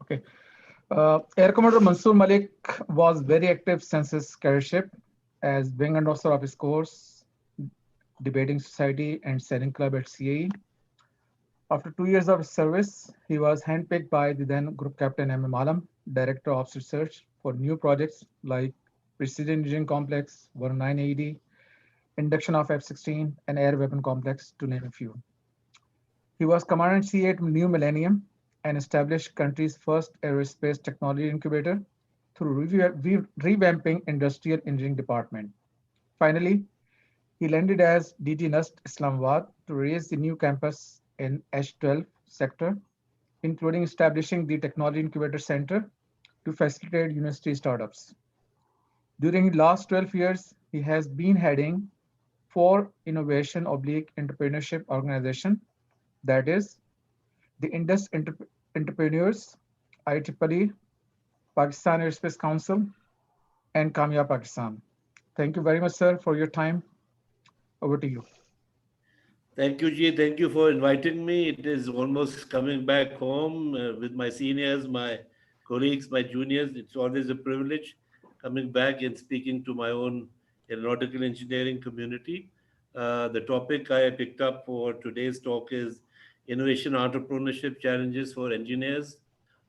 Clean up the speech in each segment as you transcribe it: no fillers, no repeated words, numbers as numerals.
Okay. Air Commodore Mansoor Malik was very active since his careership as wing and officer of his course, debating society, and sailing club at CAE. After 2 years of service, he was handpicked by the then Group Captain M. Alam, Director of Research, for new projects like Precision Engineering Complex, 109 AED, induction of F-16, and Air Weapon Complex, to name a few. He was Commander in Chief at New Millennium and established country's first aerospace technology incubator through revamping industrial engineering department. Finally, he landed as DG NUST Islamabad to raise the new campus in H12 sector, including establishing the Technology Incubator Center to facilitate university startups. During the last 12 years, he has been heading four innovation oblique entrepreneurship organization, that is the Indus Entrepreneurs, IEEE, Pakistan Aerospace Council, and Kamya Pakistan. Thank you very much, sir, for your time. Over to you. Thank you, Ji. Thank you for inviting me. It is almost coming back home with my seniors, my colleagues, my juniors. It's always a privilege coming back and speaking to my own aeronautical engineering community. The topic I picked up for today's talk is innovation entrepreneurship challenges for engineers.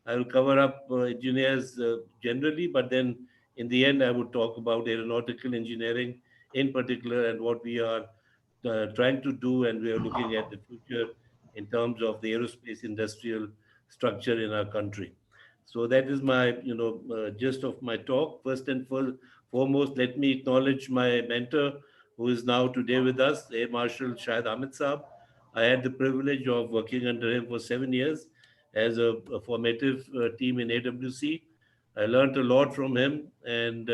I will cover up engineers generally, but then in the end, I would talk about aeronautical engineering in particular and what we are trying to do, and we are looking at the future in terms of the aerospace industrial structure in our country. So that is my, gist of my talk. First and foremost, let me acknowledge my mentor, who is now today with us, Air Marshal Shahid Ahmed Saab. I had the privilege of working under him for 7 years as a formative team in AWC. I learned a lot from him, and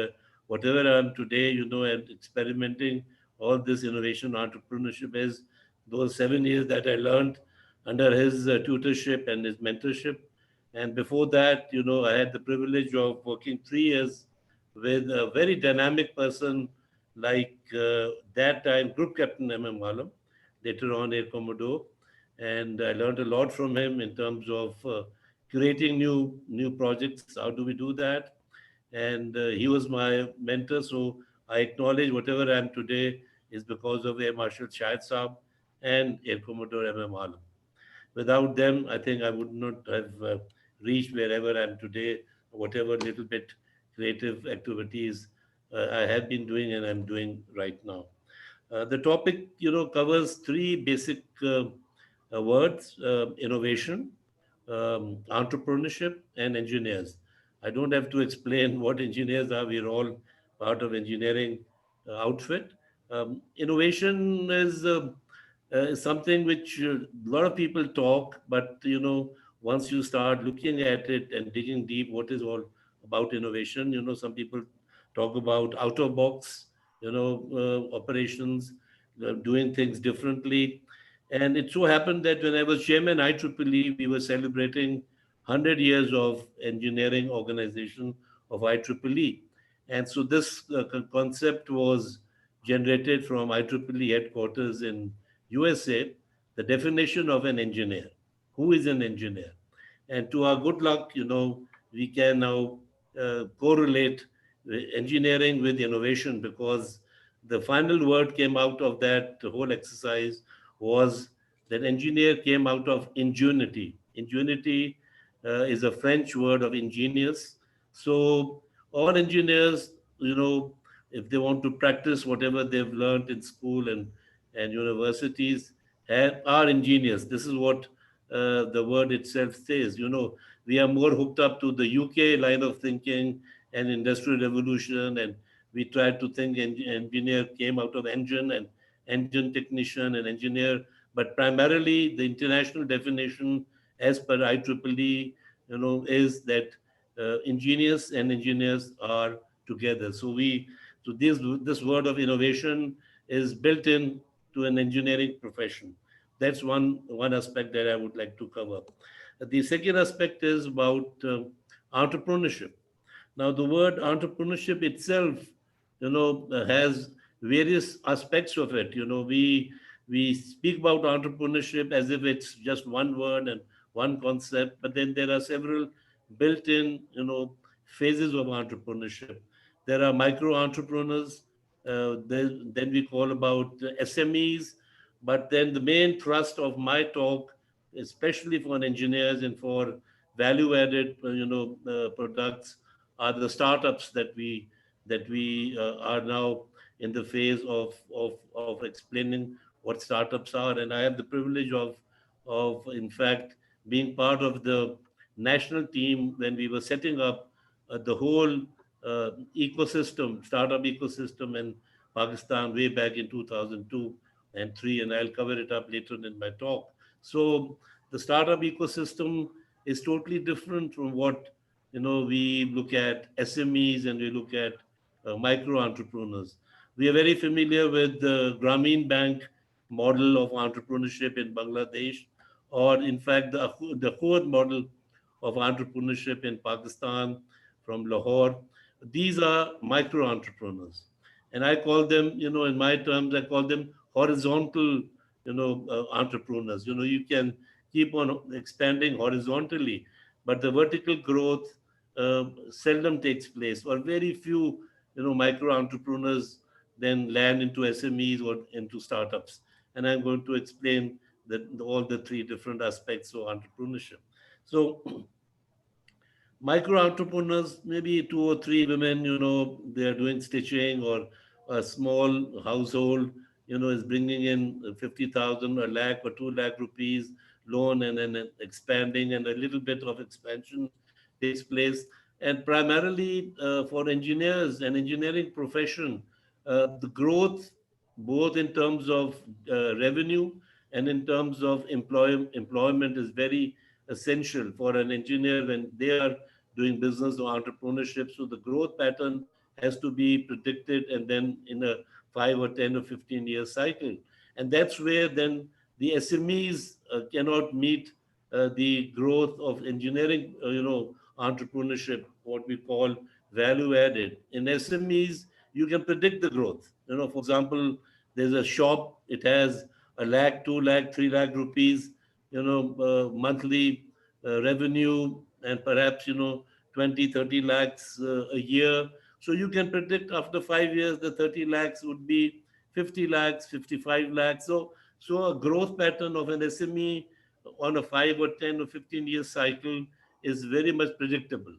whatever I am today, and experimenting all this innovation entrepreneurship is those 7 years that I learned under his tutorship and his mentorship. And before that, I had the privilege of working 3 years with a very dynamic person like that time Group Captain M.M. Alam, later on Air Commodore. And I learned a lot from him in terms of creating new projects. How do we do that? And he was my mentor. So I acknowledge whatever I am today is because of Air Marshal Shahid Saab and Air Commodore M.M. Alam. Without them, I think I would not have reached wherever I am today, whatever little bit creative activities I have been doing and I'm doing right now. The topic, covers three basic words: innovation, entrepreneurship, and engineers. I don't have to explain what engineers are. We're all part of engineering outfit. Innovation is something which a lot of people talk, but once you start looking at it and digging deep, what is all about innovation? Some people talk about out of box, operations, doing things differently. And it so happened that when I was chairman IEEE, we were celebrating 100 years of engineering organization of IEEE. And so this concept was generated from IEEE headquarters in USA, the definition of an engineer. Who is an engineer? And to our good luck, we can now correlate engineering with innovation, because the final word came out of that whole exercise was that engineer came out of ingenuity. Ingenuity is a French word of ingenious. So all engineers, if they want to practice whatever they've learned in school and universities, are ingenious. This is what the word itself says. We are more hooked up to the UK line of thinking and industrial revolution, and we try to think engineer came out of engine and engine technician and engineer, but primarily the international definition as per IEEE, is that ingenious and engineers are together. So this word of innovation is built in to an engineering profession. That's one aspect that I would like to cover. The second aspect is about entrepreneurship. Now, the word entrepreneurship itself, has various aspects of it. We speak about entrepreneurship as if it's just one word and one concept, but then there are several built-in, phases of entrepreneurship. There are micro entrepreneurs. Then we call about SMEs. But then the main thrust of my talk, especially for engineers and for value-added, products, are the startups that we are now in the phase of explaining what startups are. And I have the privilege of in fact being part of the national team when we were setting up the whole ecosystem, startup ecosystem in Pakistan way back in 2002 and 3, and I'll cover it up later in my talk. So the startup ecosystem is totally different from what we look at SMEs and we look at micro entrepreneurs. We are very familiar with the Grameen Bank model of entrepreneurship in Bangladesh, or in fact the Khud model of entrepreneurship in Pakistan from Lahore. These are micro entrepreneurs, and I call them, in my terms, I call them horizontal, entrepreneurs. You can keep on expanding horizontally, but the vertical growth seldom takes place, or very few, micro entrepreneurs then land into SMEs or into startups. And I'm going to explain all the three different aspects of entrepreneurship. So micro entrepreneurs, maybe two or three women, they're doing stitching, or a small household, is bringing in 50,000, a lakh or 2 lakh rupees loan, and then expanding, and a little bit of expansion takes place. And primarily for engineers and engineering profession, the growth, both in terms of revenue and in terms of employment, is very essential for an engineer when they are doing business or entrepreneurship. So the growth pattern has to be predicted, and then in a 5 or 10 or 15-year cycle. And that's where then the SMEs cannot meet the growth of engineering, entrepreneurship, what we call value added. In SMEs, you can predict the growth. For example, there's a shop, it has a lakh, 2 lakh, 3 lakh rupees, monthly revenue, and perhaps 20, 30 lakhs a year. So you can predict after 5 years the 30 lakhs would be 50 lakhs, 55 lakhs. So a growth pattern of an SME on a 5 or 10 or 15-year cycle is very much predictable.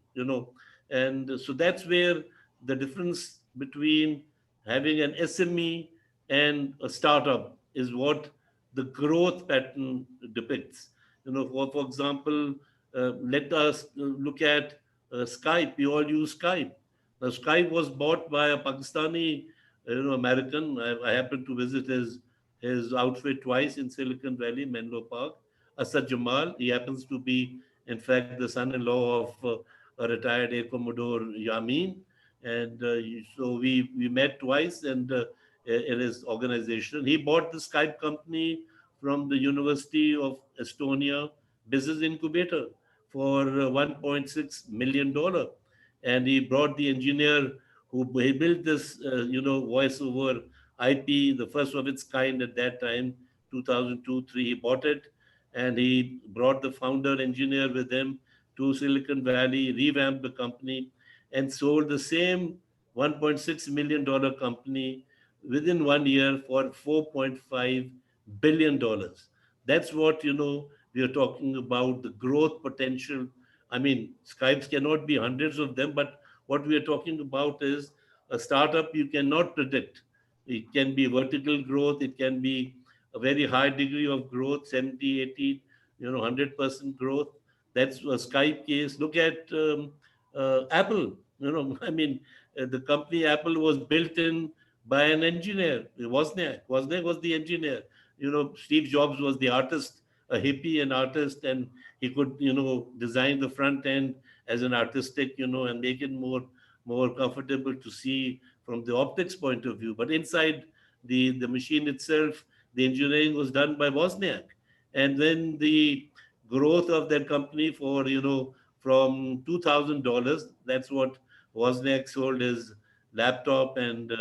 And so that's where the difference between having an SME and a startup is what the growth pattern depicts. For example, let us look at Skype. We all use Skype. Now, Skype was bought by a Pakistani, American. I happened to visit his outfit twice in Silicon Valley, Menlo Park. Asad Jamal. He happens to be, in fact, the son-in-law of a retired Air Commodore Yamin. And so we met twice, and in his organization. He bought the Skype company from the University of Estonia Business Incubator for $1.6 million. And he brought the engineer who he built this, voice over IP, the first of its kind at that time, 2002, 3. He bought it, and he brought the founder engineer with him to Silicon Valley, revamped the company, and sold the same $1.6 million company within 1 year for $4.5 billion. That's what we are talking about, the growth potential. I mean, Skypes cannot be hundreds of them, but what we are talking about is a startup you cannot predict. It can be vertical growth, it can be a very high degree of growth, 70, 80, 100% growth. That's a Skype case. Look at Apple. I mean, the company Apple was built in by an engineer, Wozniak. Wozniak was the engineer. Steve Jobs was the artist, a hippie and artist, and he could, design the front end as an artistic, and make it more comfortable to see from the optics point of view. But inside the machine itself, the engineering was done by Wozniak. And then the growth of that company for, from $2,000, that's what Wozniak sold his laptop, and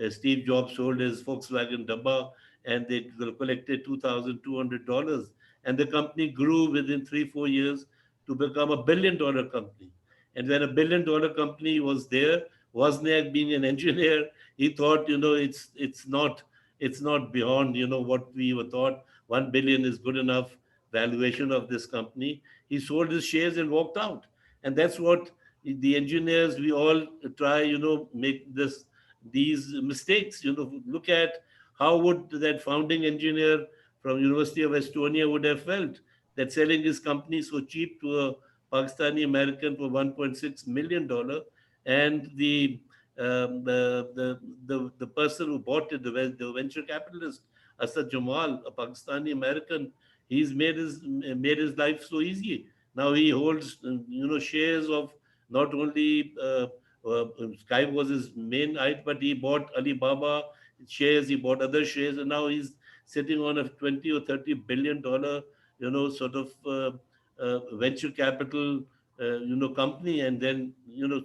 Steve Jobs sold his Volkswagen Dabba, and they collected $2,200. And the company grew within 3, 4 years to become $1 billion company. And when $1 billion company was there, Wozniak being an engineer, he thought, it's not beyond, what we were thought. 1 billion is good enough valuation of this company. He sold his shares and walked out. And that's what the engineers, we all try, make these mistakes. Look at how would that founding engineer from University of Estonia would have felt that selling his company so cheap to a Pakistani American for $1.6 million, and the person who bought it, the venture capitalist Asad Jamal, a Pakistani American, he's made his life so easy. Now he holds shares of not only Skype was his main height, but he bought Alibaba shares, he bought other shares, and now he's sitting on a 20 or 30 billion dollar, sort of venture capital, company. And then,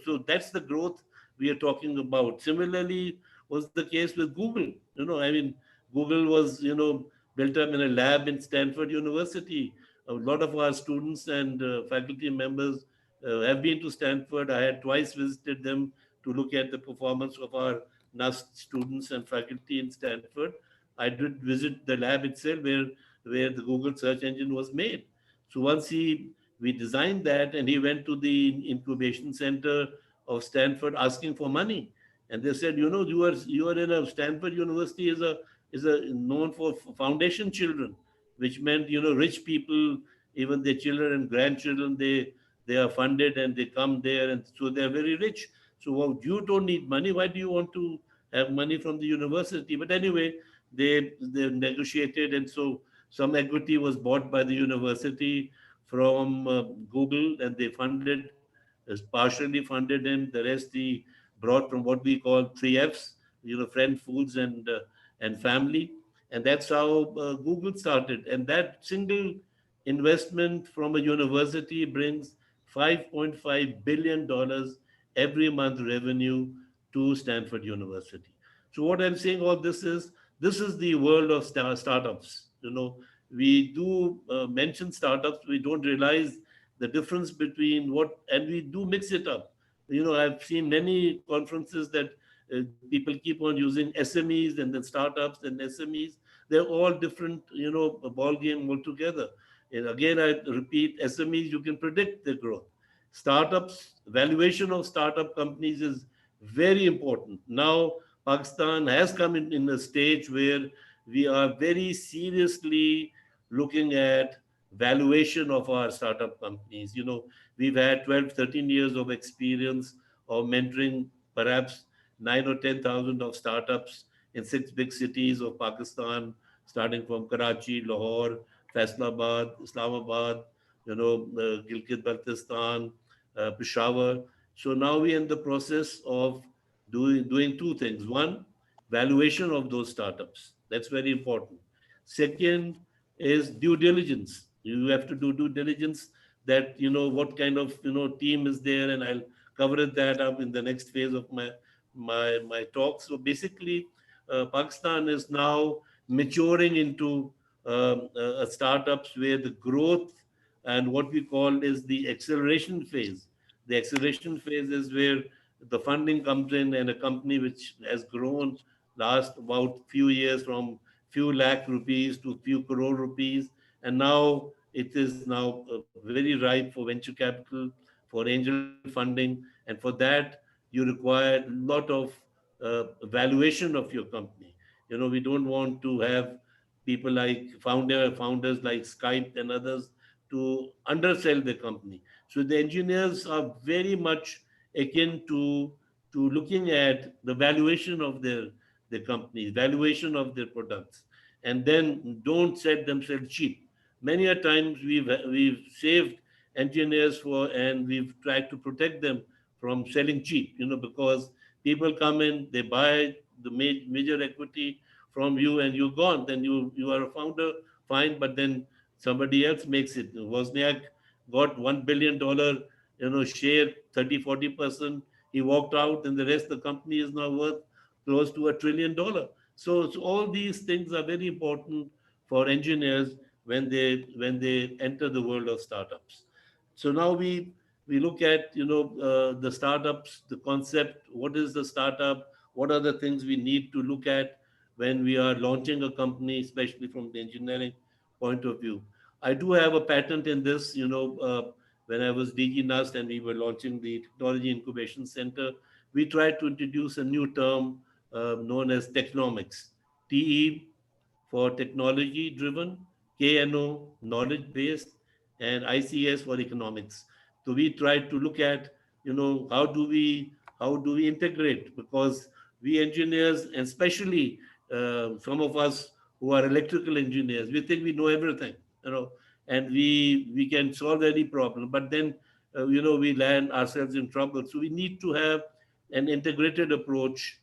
so that's the growth we are talking about. Similarly, was the case with Google. I mean, Google was, built up in a lab in Stanford University. A lot of our students and faculty members have been to Stanford. I had twice visited them to look at the performance of our NUST students and faculty in Stanford. I did visit the lab itself where the Google search engine was made. So once we designed that, and he went to the incubation center of Stanford asking for money, and they said, you are in a Stanford University is a known for foundation children, which meant rich people, even their children and grandchildren, they are funded and they come there, and so they are very rich. So you don't need money. Why do you want to have money from the university? But anyway, they negotiated, and so some equity was bought by the university from Google, and they funded, partially funded, and the rest he brought from what we call 3Fs, friend, foods, and family. And that's how Google started. And that single investment from a university brings $5.5 billion every month revenue to Stanford University. So what I'm saying all this is the world of startups. We do mention startups. We don't realize the difference between what, and we do mix it up. I've seen many conferences that people keep on using SMEs and then startups and SMEs. They're all different, a ball game altogether. And again, I repeat, SMEs, you can predict their growth. Startups, valuation of startup companies is very important. Now, Pakistan has come in a stage where we are very seriously looking at valuation of our startup companies. We've had 12, 13 years of experience of mentoring perhaps 9 or 10,000 of startups in 6 big cities of Pakistan, starting from Karachi, Lahore, Faisalabad, Islamabad, Gilgit Baltistan, Peshawar. So now we're in the process of doing two things. One, valuation of those startups. That's very important. Second is due diligence. You have to do due diligence that what kind of team is there, and I'll cover that up in the next phase of my talk. So basically, Pakistan is now maturing into startups where the growth and what we call is the acceleration phase. The acceleration phase is where the funding comes in, and a company which has grown last about few years from few lakh rupees to few crore rupees, and now it is now very ripe for venture capital, for angel funding, and for that you require a lot of valuation of your company. We don't want to have people like founders like Skype and others to undersell the company. So the engineers are very much akin to looking at the valuation of their companies, valuation of their products, and then don't set themselves cheap. Many a times we've saved engineers for, and we've tried to protect them from selling cheap, because people come in, they buy the major equity from you, and you're gone. Then you are a founder, fine, but then somebody else makes it. Wozniak got $1 billion, share 30-40%. He walked out, and the rest of the company is now worth close to $1 trillion. So all these things are very important for engineers when they enter the world of startups. So now we look at the startups, the concept. What is the startup? What are the things we need to look at when we are launching a company, especially from the engineering point of view? I do have a patent in this. When I was DG NUST and we were launching the Technology Incubation Center, we tried to introduce a new term known as technomics. TE for technology driven, KNO knowledge based, and ICS for economics. So we try to look at, how do we integrate, because we engineers, and especially some of us who are electrical engineers, we think we know everything, and we can solve any problem, but then we land ourselves in trouble. So we need to have an integrated approach,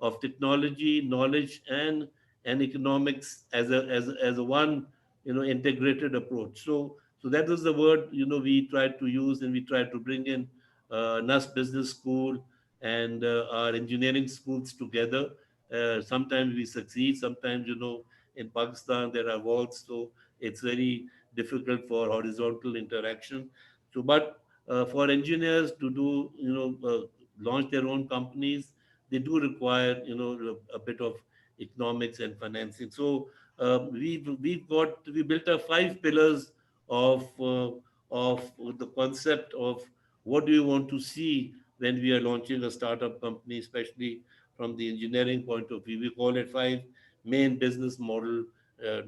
of technology, knowledge, and economics as a one integrated approach. So that was the word we tried to use, and we tried to bring in NUS Business School and our engineering schools together. Sometimes we succeed, sometimes in Pakistan there are walls, so it's very difficult for horizontal interaction. So but for engineers to do launch their own companies, they do require a bit of economics and financing. So we built up 5 pillars of uh, of the concept of what do you want to see when we are launching a startup company, especially from the engineering point of view. We call it 5 main business model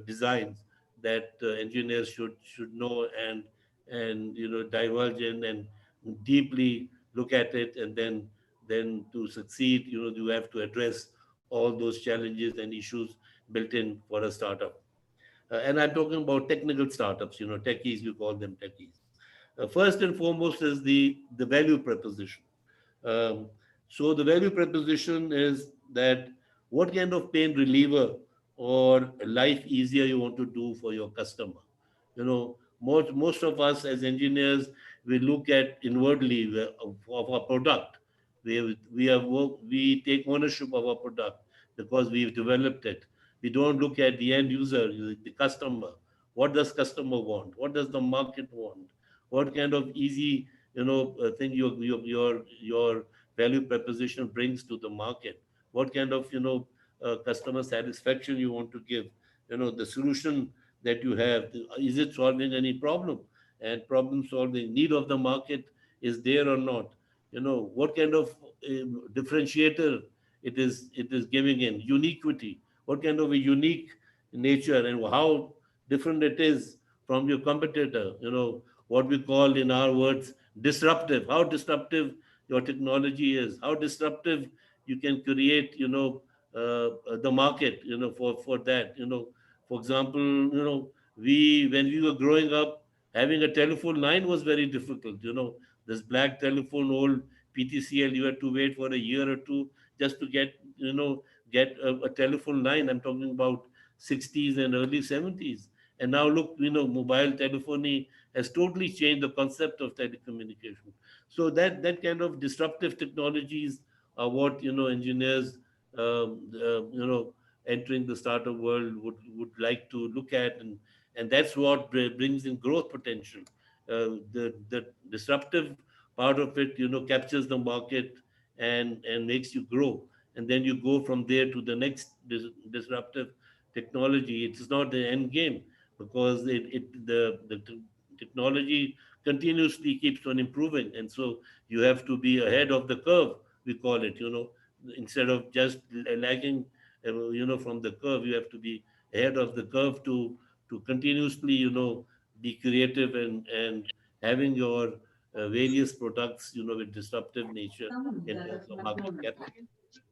designs that engineers should know and divulge in and deeply look at it, and then to succeed, you have to address all those challenges and issues built in for a startup. And I'm talking about technical startups, techies, you call them techies. First and foremost is the value proposition. Um, so the value proposition is that what kind of pain reliever or life easier you want to do for your customer. Most of us as engineers, we look at inwardly of our product. We take ownership of our product because we've developed it. We don't look at the end user, the customer. What does customer want? What does the market want? What kind of easy thing your value proposition brings to the market? What kind of customer satisfaction you want to give? The solution that you have, is it solving any problem? And problem solving need of the market is there or not? What kind of differentiator it is giving in uniquity? What kind of a unique nature, and how different it is from your competitor? What we call in our words disruptive. How disruptive your technology is, how disruptive you can create the market for that. For example, we when we were growing up, having a telephone line was very difficult. This black telephone, old PTCL, you had to wait for a year or two just to get a telephone line. I'm talking about 60s and early 70s. And now look, mobile telephony has totally changed the concept of telecommunication. So that kind of disruptive technologies are what engineers entering the startup world would like to look at, and that's what brings in growth potential. The disruptive part of it captures the market and makes you grow, and then you go from there to the next disruptive technology. It's not the end game, because the technology continuously keeps on improving, and so you have to be ahead of the curve, we call it. Instead of just lagging from the curve, you have to be ahead of the curve to continuously be creative and having your various products with disruptive nature in terms of market capture.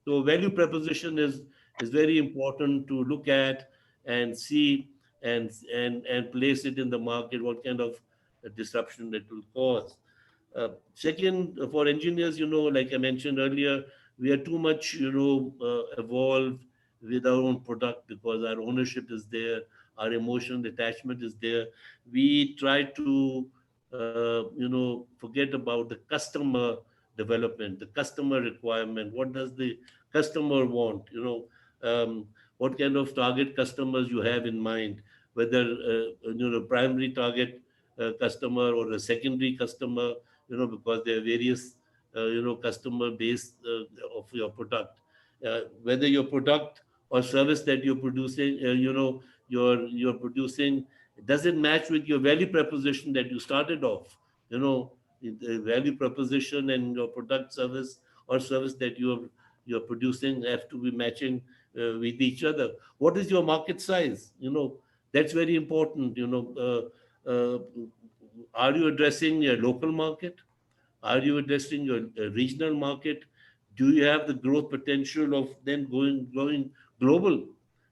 So value proposition is very important to look at and see, and place it in the market, what kind of disruption it will cause. Second, for engineers, like I mentioned earlier, we are too much, evolved with our own product, because our ownership is there, our emotional attachment is there. We try to, forget about the customer development, the customer requirement. What does the customer want? What kind of target customers you have in mind? Whether primary target customer or a secondary customer, because there are various, customer base of your product. Whether your product or service that you're producing, you're producing, does it match with your value proposition that you started off? The value proposition and your product service or service that you're producing have to be matching with each other. What is your market size? That's very important. Are you addressing your local market? Are you addressing your regional market? Do you have the growth potential of then going global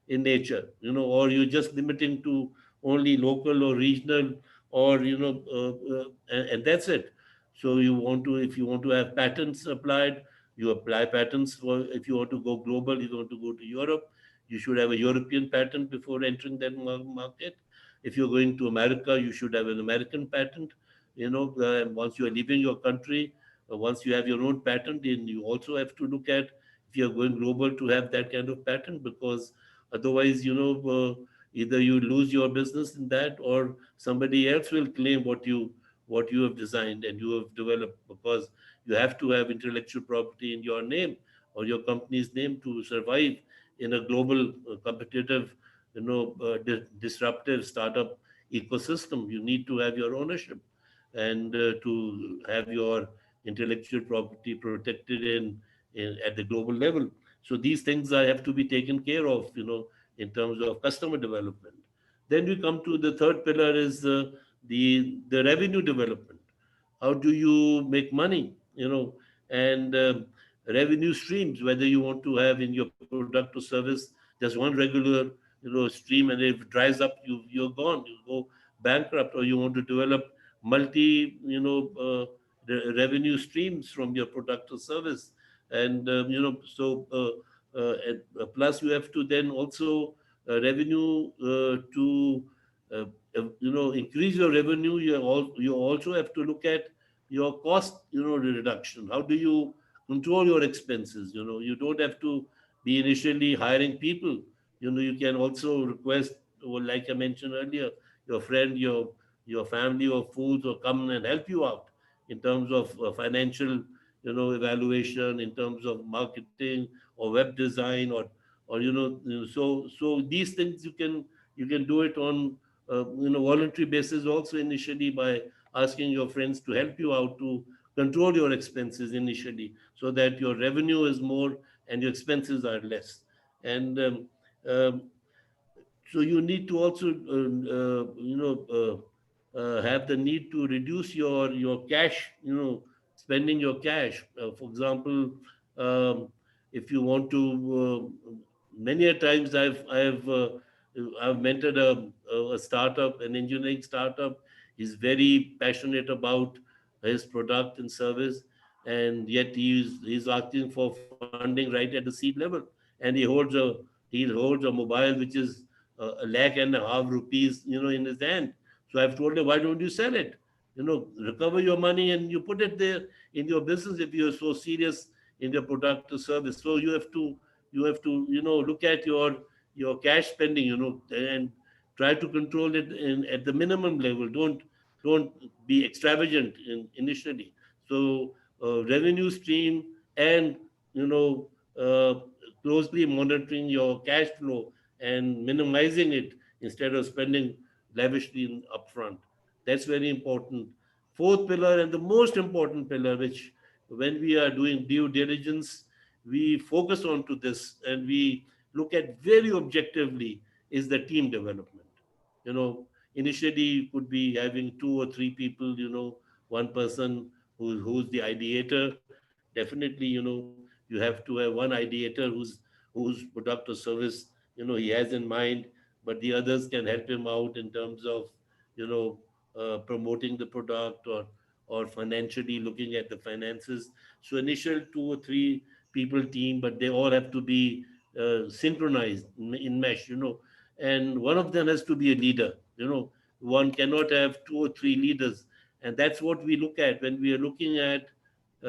in nature? Or you're just limiting to only local or regional, or and that's it. So if you want to have patents applied, you apply patents. For if you want to go global, you want to go to Europe, you should have a European patent before entering that market. If you're going to America, you should have an American patent. Once you are leaving your country, once you have your own patent, then you also have to look at, if you're going global, to have that kind of patent, because otherwise, either you lose your business in that, or somebody else will claim what you have designed and you have developed, because you have to have intellectual property in your name or your company's name to survive in a global competitive, disruptive startup ecosystem. You need to have your ownership, and to have your intellectual property protected at the global level. So these things have to be taken care of, in terms of customer development. Then we come to the third pillar, is the revenue development. How do you make money? And revenue streams, whether you want to have in your product or service just one regular stream, and if it dries up, you're gone, you go bankrupt. Or you want to develop multi revenue streams from your product or service. And plus you have to then also revenue to increase your revenue. You also have to look at your cost reduction. How do you control your expenses? You don't have to be initially hiring people. You can also request, or like I mentioned earlier, your friend, your family or foods, or come and help you out in terms of financial evaluation, in terms of marketing or web design, or so these things you can do it on voluntary basis also, initially, by asking your friends to help you out to control your expenses initially, so that your revenue is more and your expenses are less. And um, so you need to also have the need to reduce your cash, spending your cash. For example, um, if you want to, many a times I've mentored a startup, an engineering startup. He's very passionate about his product and service, and yet he's asking for funding right at the seed level, and he holds a mobile which is a lakh and a half rupees, in his hand. So I've told him, why don't you sell it? Recover your money and you put it there in your business, if you're so serious in your product or service. So you have to look at your cash spending, and try to control it at the minimum level. Don't be extravagant initially. So revenue stream, and you know uh, closely monitoring your cash flow and minimizing it instead of spending lavishly upfront. That's very important. Fourth pillar, and the most important pillar, which when we are doing due diligence, we focus on to this, and we look at very objectively, is the team development. Initially you could be having two or three people, one person who's the ideator. Definitely, you have to have one ideator whose product or service he has in mind, but the others can help him out in terms of promoting the product, or financially looking at the finances. So initial two or three people team, but they all have to be synchronized in mesh, and one of them has to be a leader. One cannot have two or three leaders, and that's what we look at when we are looking at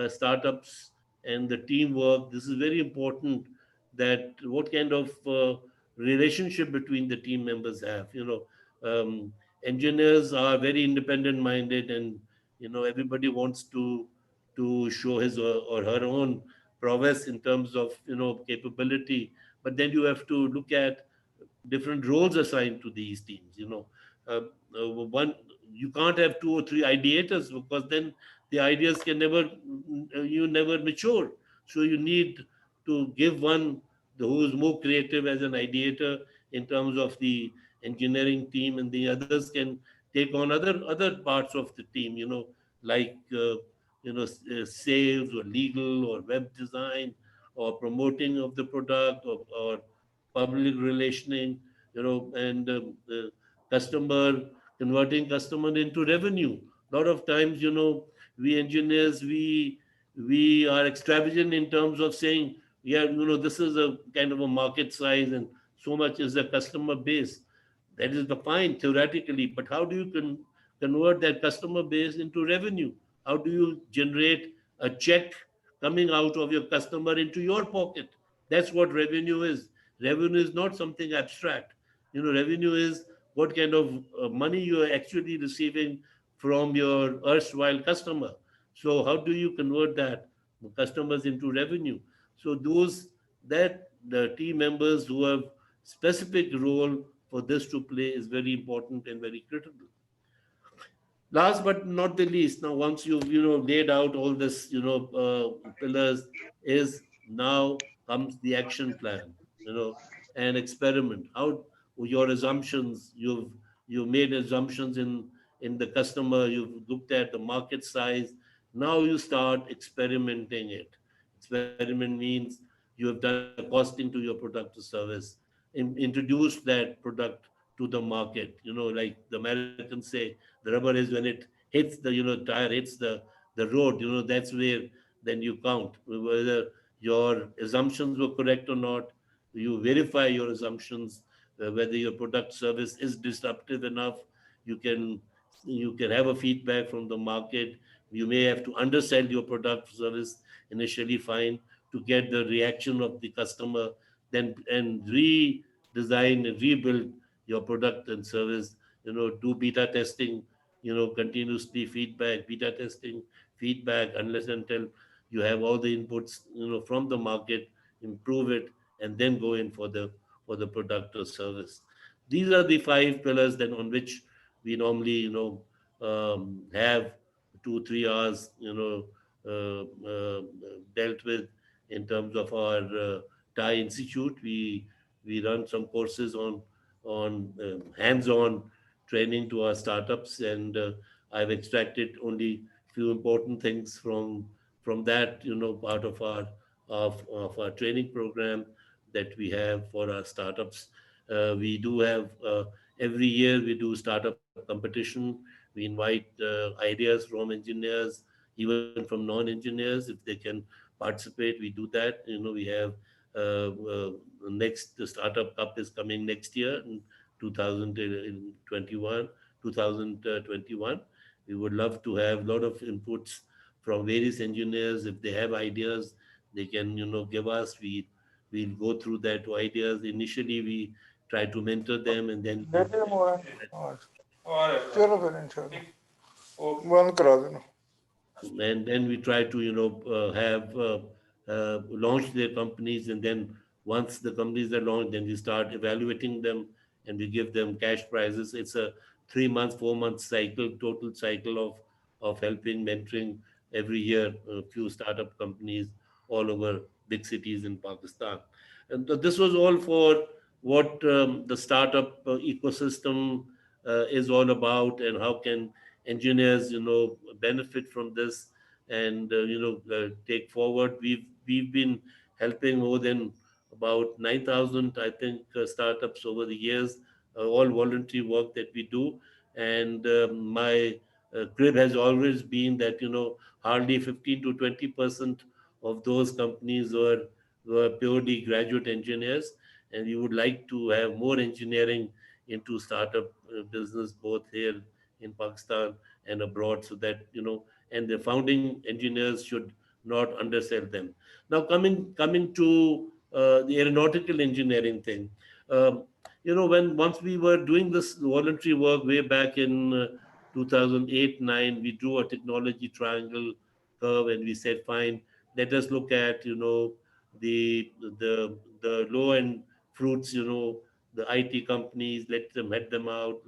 startups and the teamwork. This is very important, that what kind of relationship between the team members have. engineers are very independent minded, and everybody wants to show his or her own prowess in terms of capability. But then you have to look at different roles assigned to these teams. uh, One, you can't have two or three ideators, because then the ideas can never you never mature. So you need to give one who is more creative as an ideator in terms of the engineering team, and the others can take on other parts of the team, like sales or legal or web design or promoting of the product, or public relationing, and customer converting customer into revenue. A lot of times, we engineers, we are extravagant in terms of saying, yeah, this is a kind of a market size, and so much is the customer base. That is the fine theoretically, but how do you convert that customer base into revenue? How do you generate a check coming out of your customer into your pocket? That's what revenue is. Revenue is not something abstract. Revenue is what kind of money you are actually receiving from your erstwhile customer. So how do you convert that customers into revenue? So those that the team members who have specific role for this to play is very important and very critical. Last but not the least, now once you've laid out all this pillars, is now comes the action plan, and experiment. How your assumptions, you've made assumptions in the customer, you've looked at the market size. Now you start experimenting it. Experiment means you have done a costing to your product or service, introduce that product to the market. Like the Americans say, the rubber is when it hits the tire hits the road. That's where then you count whether your assumptions were correct or not. You verify your assumptions, whether your product service is disruptive enough. You can have a feedback from the market. You may have to undersell your product service initially, fine, to get the reaction of the customer, then and redesign and rebuild your product and service. Do beta testing, continuously feedback, beta testing, feedback, unless until you have all the inputs, from the market, improve it, and then go in for the product or service. These are the five pillars then on which we normally, have 2 3 hours, dealt with in terms of our Thai Institute. We run some courses on hands-on training to our startups, and I've extracted only few important things from that, part of our training program that we have for our startups. We do have every year we do startup competition. We invite ideas from engineers, even from non-engineers, if they can participate. We do that. We have next the startup cup is coming next year in 2021. 2021. We would love to have a lot of inputs from various engineers. If they have ideas, they can give us. We'll go through that ideas. Initially, we try to mentor them, and then बैठे मोहन चलो फिर इंशाल्लाह बंद करा देना we try to have launch their companies, and then once the companies are launched, then we start evaluating them, and we give them cash prizes. It's a 3 month 4 month cycle, total cycle of helping, mentoring every year a few startup companies all over big cities in Pakistan. And this was all for what the startup ecosystem is all about, and how can engineers benefit from this, and take forward. We've been helping more than about 9,000, I think, startups over the years, all voluntary work that we do. And my crib has always been that hardly 15 to 20% of those companies were purely graduate engineers, and we would like to have more engineering into startup business, both here in Pakistan and abroad, so that and the founding engineers should not undersell them. Now, coming to the aeronautical engineering thing. um, when once we were doing this voluntary work way back in 2008-9, we drew a technology triangle curve, and we said, fine, let us look at the low end fruits, the IT companies, let them head them out,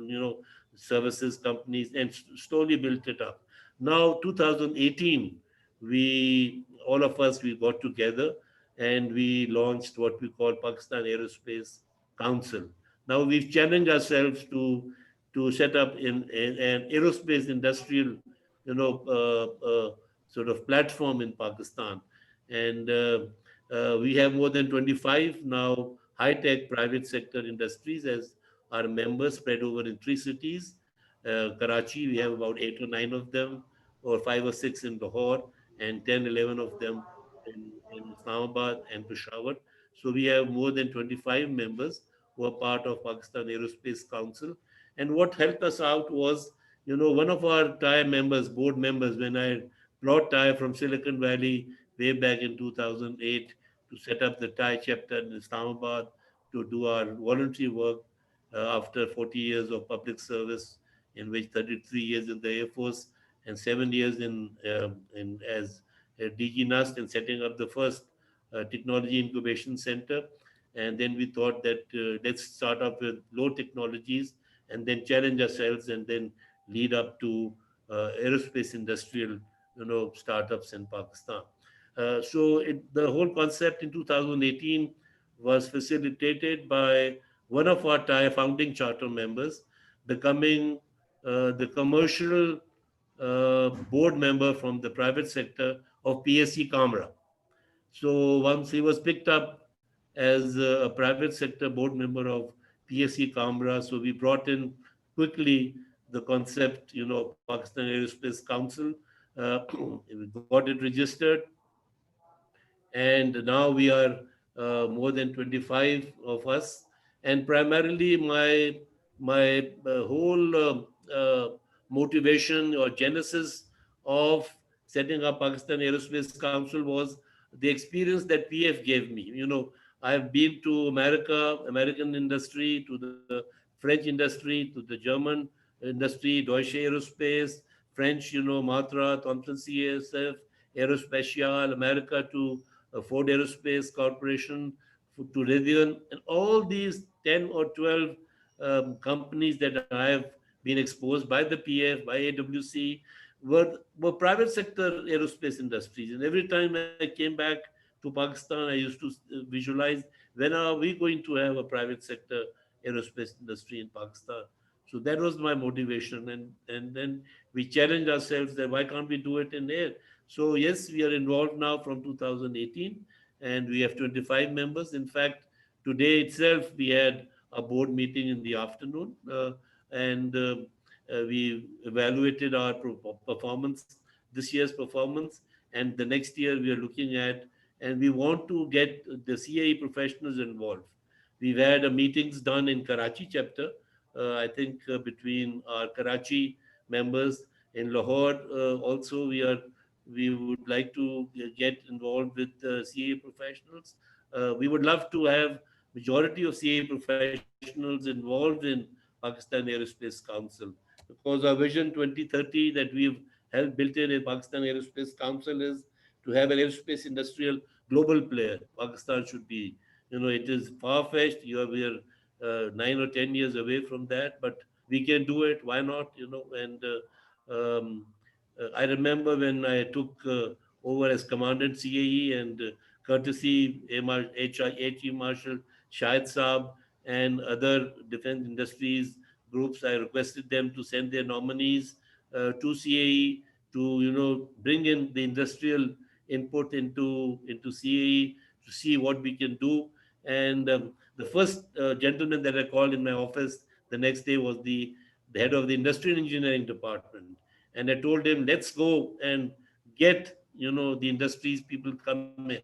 services companies, and slowly built it up. Now 2018, we all of us we got together and we launched what we call Pakistan Aerospace Council. Now we've challenged ourselves to set up an aerospace industrial, sort of platform in Pakistan, and we have more than 25 now high-tech private sector industries as our members, spread over in three cities. Karachi, we have about 8 or 9 of them, or 5 or 6 in Lahore, and 10, 11 of them in Islamabad and Peshawar. So we have more than 25 members who are part of Pakistan Aerospace Council. And what helped us out was, one of our TIE members, board members, when I brought TIE from Silicon Valley way back in 2008 to set up the TIE chapter in Islamabad to do our voluntary work after 40 years of public service, in which 33 years in the Air Force and 7 years in as DG NUST, and setting up the first technology incubation center. And then we thought that let's start up with low technologies and then challenge ourselves and then lead up to aerospace industrial, startups in Pakistan. The whole concept in 2018 was facilitated by one of our founding charter members becoming the commercial board member from the private sector of PSC Camera. So once he was picked up as a private sector board member of PSC Camera, so we brought in quickly the concept, Pakistan Aerospace Council. We got it registered, and now we are more than 25 of us. And primarily my whole motivation or genesis of setting up Pakistan Aerospace Council was the experience that PF gave me. I've been to American industry, to the French industry, to the German industry, Deutsche Aerospace, French, Matra, Thomson CSF, Aerospatiale, America, to Ford Aerospace Corporation, to Raytheon, and all these 10 or 12 companies that I have been exposed by the PF, by AWC, were private sector aerospace industries. And every time I came back to Pakistan, I used to visualize, when are we going to have a private sector aerospace industry in Pakistan? So that was my motivation. And then we challenged ourselves that why can't we do it in air? So yes, we are involved now from 2018, and we have 25 members. In fact, today itself, we had a board meeting in the afternoon, and we evaluated our performance, this year's performance, and the next year we are looking at, and we want to get the CAE professionals involved. We've had meetings done in Karachi chapter, I think between our Karachi members. In Lahore also we would like to get involved with CAE professionals. We would love to have majority of CAE professionals involved in Pakistan Aerospace Council, because our vision 2030 that we've helped built in Pakistan Aerospace Council is to have an aerospace industrial global player. Pakistan should be, it is far-fetched. We are 9 or 10 years away from that, but we can do it. Why not? And I remember when I took over as Commandant CAE, and courtesy Chief Marshal Shahid Saab and other defense industries groups, I requested them to send their nominees to CAE to bring in the industrial input into CAE to see what we can do. And the first gentleman that I called in my office the next day was the head of the industrial engineering department, and I told him, let's go and get the industries people come in.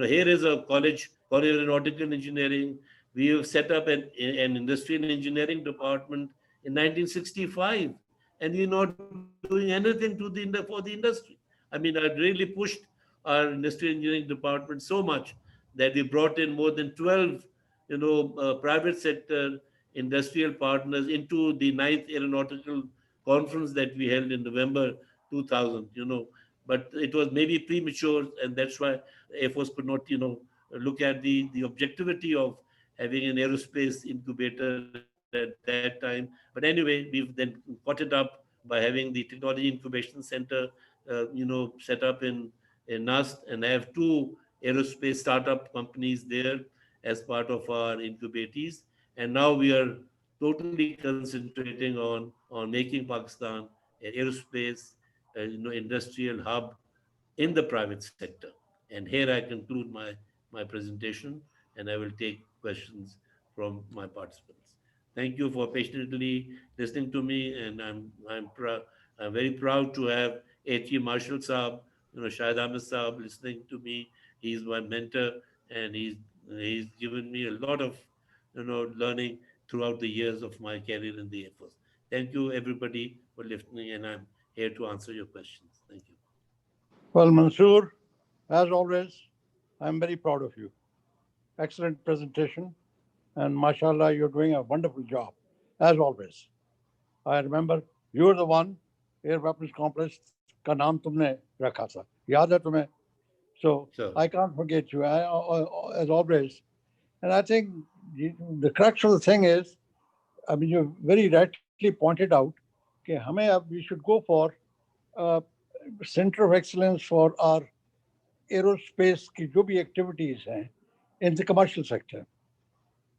Here is a college of aeronautical engineering. We have set up an industrial engineering department in 1965, and we're not doing anything for the industry. I mean, I really pushed our industrial engineering department so much that we brought in more than 12 private sector industrial partners into the 9th Aeronautical Conference that we held in November 2000, but it was maybe premature, and that's why the Air Force could not, look at the objectivity of having an aerospace incubator at that time. But anyway, we've then caught it up by having the Technology Incubation Center, set up in NAST, and I have two aerospace startup companies there as part of our incubatees. And now we are totally concentrating on making Pakistan an aerospace, industrial hub in the private sector. And here I conclude my presentation, and I will take questions from my participants. Thank you for patiently listening to me, and I'm very proud to have A.T. Marshall Saab, Shahid Ahmed Saab listening to me. He's my mentor, and he's given me a lot of learning throughout the years of my career in the Air Force. Thank you everybody for listening, and I'm here to answer your questions. Thank you. Well, Mansoor, as always, I'm very proud of you. Excellent presentation. And mashallah, you're doing a wonderful job, as always. I remember you were the one, Air Weapons Complex का नाम तुमने रखा था. याद है तुम्हें? So Sure. I can't forget you, as always. And I think the crux of the thing is, I mean, you very rightly pointed out that we should go for a center of excellence for our aerospace की जो भी activities हैं in the commercial sector.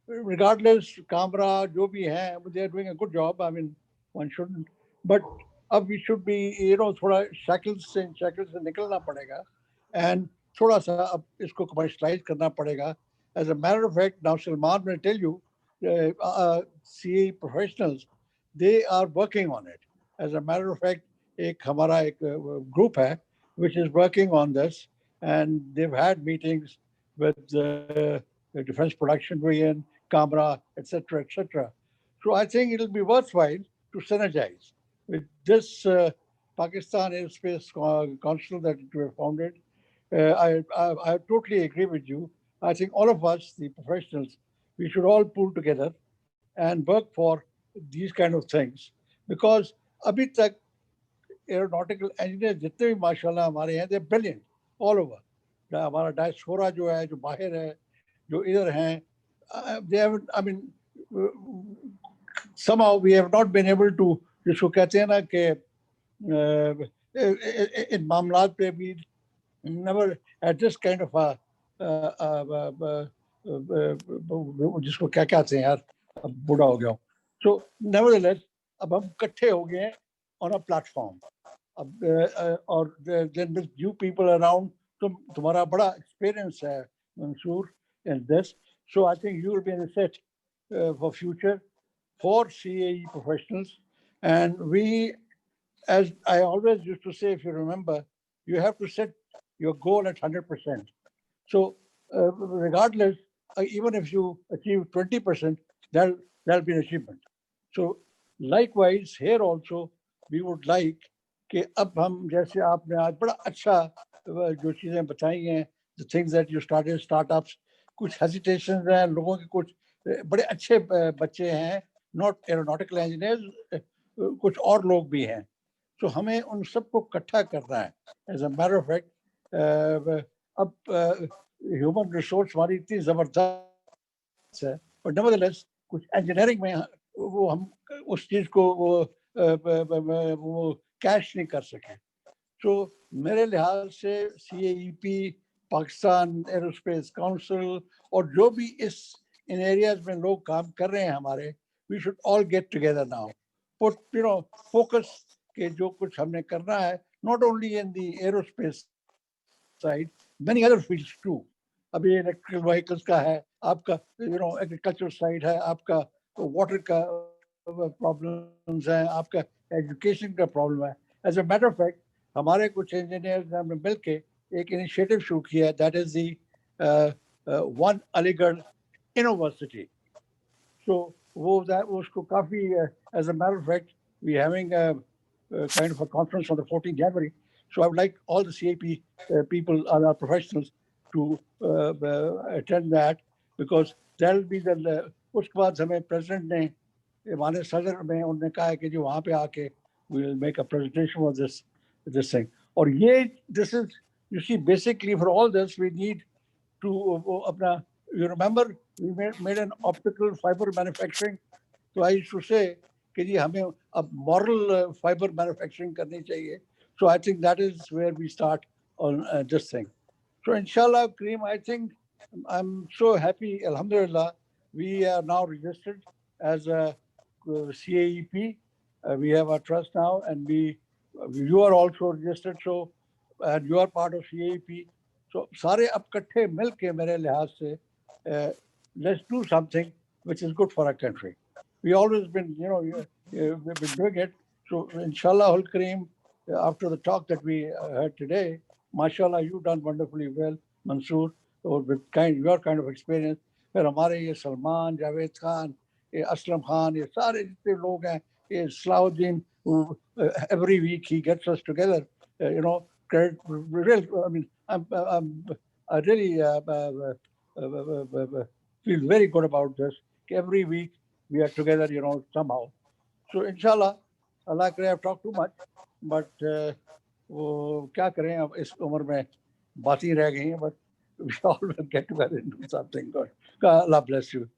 Regardless, Camera, जो भी हैं, they are doing a good job. I mean, one shouldn't. But अब we should be, थोड़ा shackles से निकलना पड़ेगा, and थोड़ा सा अब इसको commercialize करना पड़ेगा. As a matter of fact, now Salman will tell you, CAE professionals, they are working on it. As a matter of fact, हमारा एक group है which is working on this, and they've had meetings with the Defense Production Division, Camera, etc., etc. So I think it'll be worthwhile to synergize with this Pakistan Aerospace Council that you have founded. I totally agree with you. I think all of us, the professionals, we should all pull together and work for these kind of things. Because abhi tak aeronautical engineers जितने भी माशाल्लाह हमारे हैं, they're brilliant all over. हमारा diaspora जो है, जो बाहर है, जो इधर हैं, they haven't, I mean, somehow we have not been able to, जिसको कहते हैं ना कि इन मामलात पे भी never had this kind of a जिसको क्या कहते हैं यार, अब बूढ़ा हो गया हूँ. So nevertheless, अब हम इकट्ठे हो गए हैं on a platform. और then with you people around, तुम्हारा बड़ा experience है, Mansoor, in this. So I think you will be an asset for future for CAE professionals. And we, as I always used to say, if you remember, you have to set your goal at 100%. So regardless, even if you achieve 20%, that'll be an achievement. So likewise, here also, we would like कि अब हम जैसे आपने आज बड़ा अच्छा जो चीज़ें बताई हैं, the things that you started, startups, कुछ hesitations हैं, लोगों के कुछ बड़े अच्छे बच्चे हैं, not aeronautical engineers, कुछ और लोग भी हैं. So हमें उन सबको इकट्ठा करना है. As a matter of fact, अब human resource हमारी इतनी ज़बरदस्त है, but nevertheless कुछ engineering में वो हम उस चीज़ को वो कैश नहीं कर सके. तो मेरे लिहाज से CAEP, पाकिस्तान एरोस्पेस काउंसिल और जो भी इन एरियाज में लोग काम कर रहे हैं हमारे, we should all get together now, put focus के जो कुछ हमने करना है, not only in the aerospace side, many other fields too. अभी electrical vehicles का है, आपका agricultural side है, आपका water का problems हैं, आपका education का problem है. As a matter of fact, हमारे कुछ engineers ने हमने मिलके एक initiative शुरू किया, that is the One Aligarh University. So उसको काफी, as a matter of fact, we're having a kind of a conference on the 14th January. So I would like all the CAP people, our professionals, to attend that, because that'll be the उसके बाद हमें president ने हमारे सदर में उन्होंने कहा है कि जो वहाँ पे आके we will make a presentation of this thing. और ये this is, you see, basically for all this we need to अपना, you remember we made an optical fiber manufacturing. So I used to say कि जी हमें अब moral fiber manufacturing करनी चाहिए. So I think that is where we start on this thing. So inshallah, Kareem, I think I'm so happy, alhamdulillah, we are now registered as a CAEP. We have a trust now, and you are also registered, so, and you are part of CAEP. So सारे अब इकट्ठे मिल के मेरे लिहाज से let's do something which is good for our country. We always been, we've been doing it. So inshallah, Al Kareem, after the talk that we heard today, mashallah, you've done wonderfully well, Mansoor, or with your kind of experience. फिर हमारे ये सलमान, जावेद खान, ये असलम खान, ये सारे जितने लोग हैं, ये Salahuddin, every week he gets us together, credit, real, I mean, I really feel very good about this. Every week we are together, somehow. So inshallah, Allah करे, I've talked too much, but वो क्या करें अब इस उम्र में बातें रह गई हैं, but we all will get together and do something good. Allah bless you.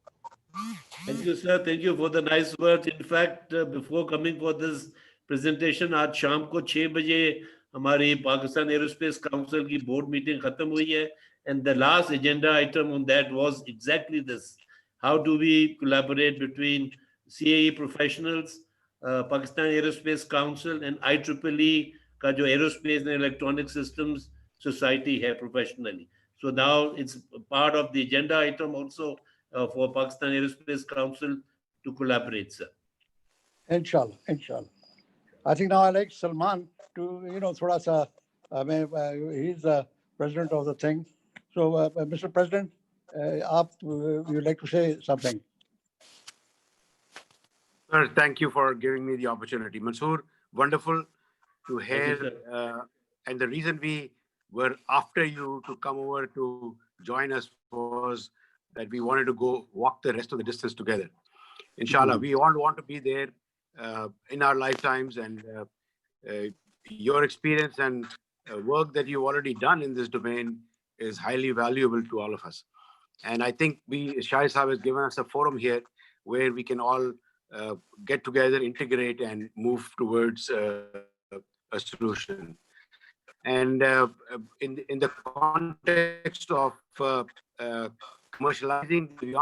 Thank you, sir. Thank you for the nice words. In fact, before coming for this presentation, आज शाम को 6 बजे हमारी पाकिस्तान एरोस्पेस काउंसिल की board meeting खत्म हुई है, and the last agenda item on that was exactly this: how do we collaborate between CAE professionals, Pakistan Aerospace Council, and IEEE का जो aerospace and electronic systems society है professionally. So now it's part of the agenda item also for Pakistan Aerospace Council to collaborate, sir. Inshallah, inshallah. I think now I like Salman to, thoda sa, he's the president of the thing. So, Mr. President, you'd like to say something? Sir, thank you for giving me the opportunity. Mansoor, wonderful to hear. And the reason we were after you to come over to join us was that we wanted to go walk the rest of the distance together. Inshallah, we all want to be there in our lifetimes, and your experience and work that you've already done in this domain is highly valuable to all of us. And I think Shah Sahab has given us a forum here where we can all get together, integrate, and move towards a solution. And in the context of commercializing the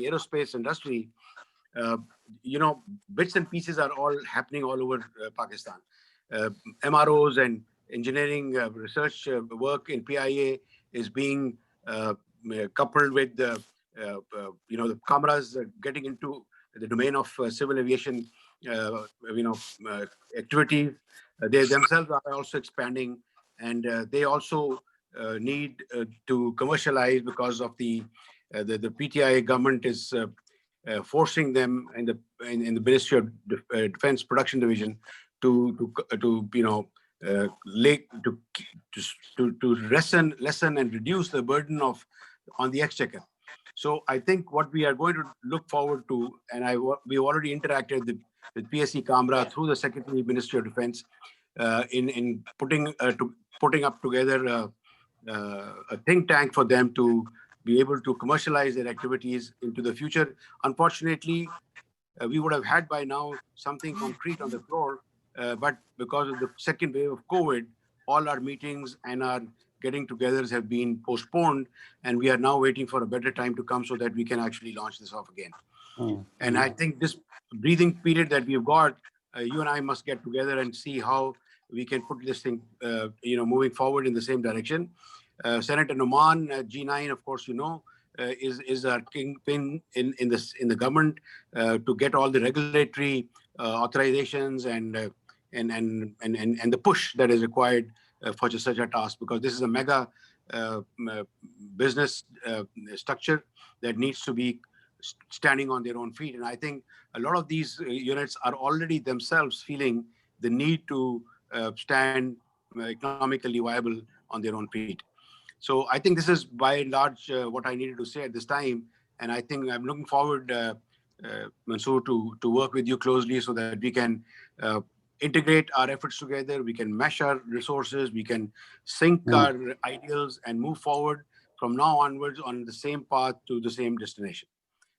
aerospace industry, bits and pieces are all happening all over Pakistan. MROs and engineering research work in PIA is being coupled with the cameras getting into the domain of civil aviation, activities. They themselves are also expanding, and they also need to commercialize because of the PTI government is forcing them in the Ministry of Defense Production Division to lessen and reduce the burden on the exchequer. So I think what we are going to look forward to, and we already interacted with PSC Camera through the Secretary Ministry of Defense in putting up together a think tank for them to be able to commercialize their activities into the future. Unfortunately, we would have had by now something concrete on the floor, but because of the second wave of COVID, all our meetings and our getting-togethers have been postponed, and we are now waiting for a better time to come so that we can actually launch this off again. And I think this breathing period that we've got, you and I must get together and see how we can put this thing, moving forward in the same direction. Senator Noman, G9, of course, is our kingpin in the government to get all the regulatory authorizations and the push that is required for such a task, because this is a mega business structure that needs to be standing on their own feet. And I think a lot of these units are already themselves feeling the need to stand economically viable on their own feet. So I think this is by and large what I needed to say at this time. And I think I'm looking forward, Mansoor, to work with you closely so that we can integrate our efforts together. We can mesh our resources. We can sync our ideals and move forward from now onwards on the same path to the same destination.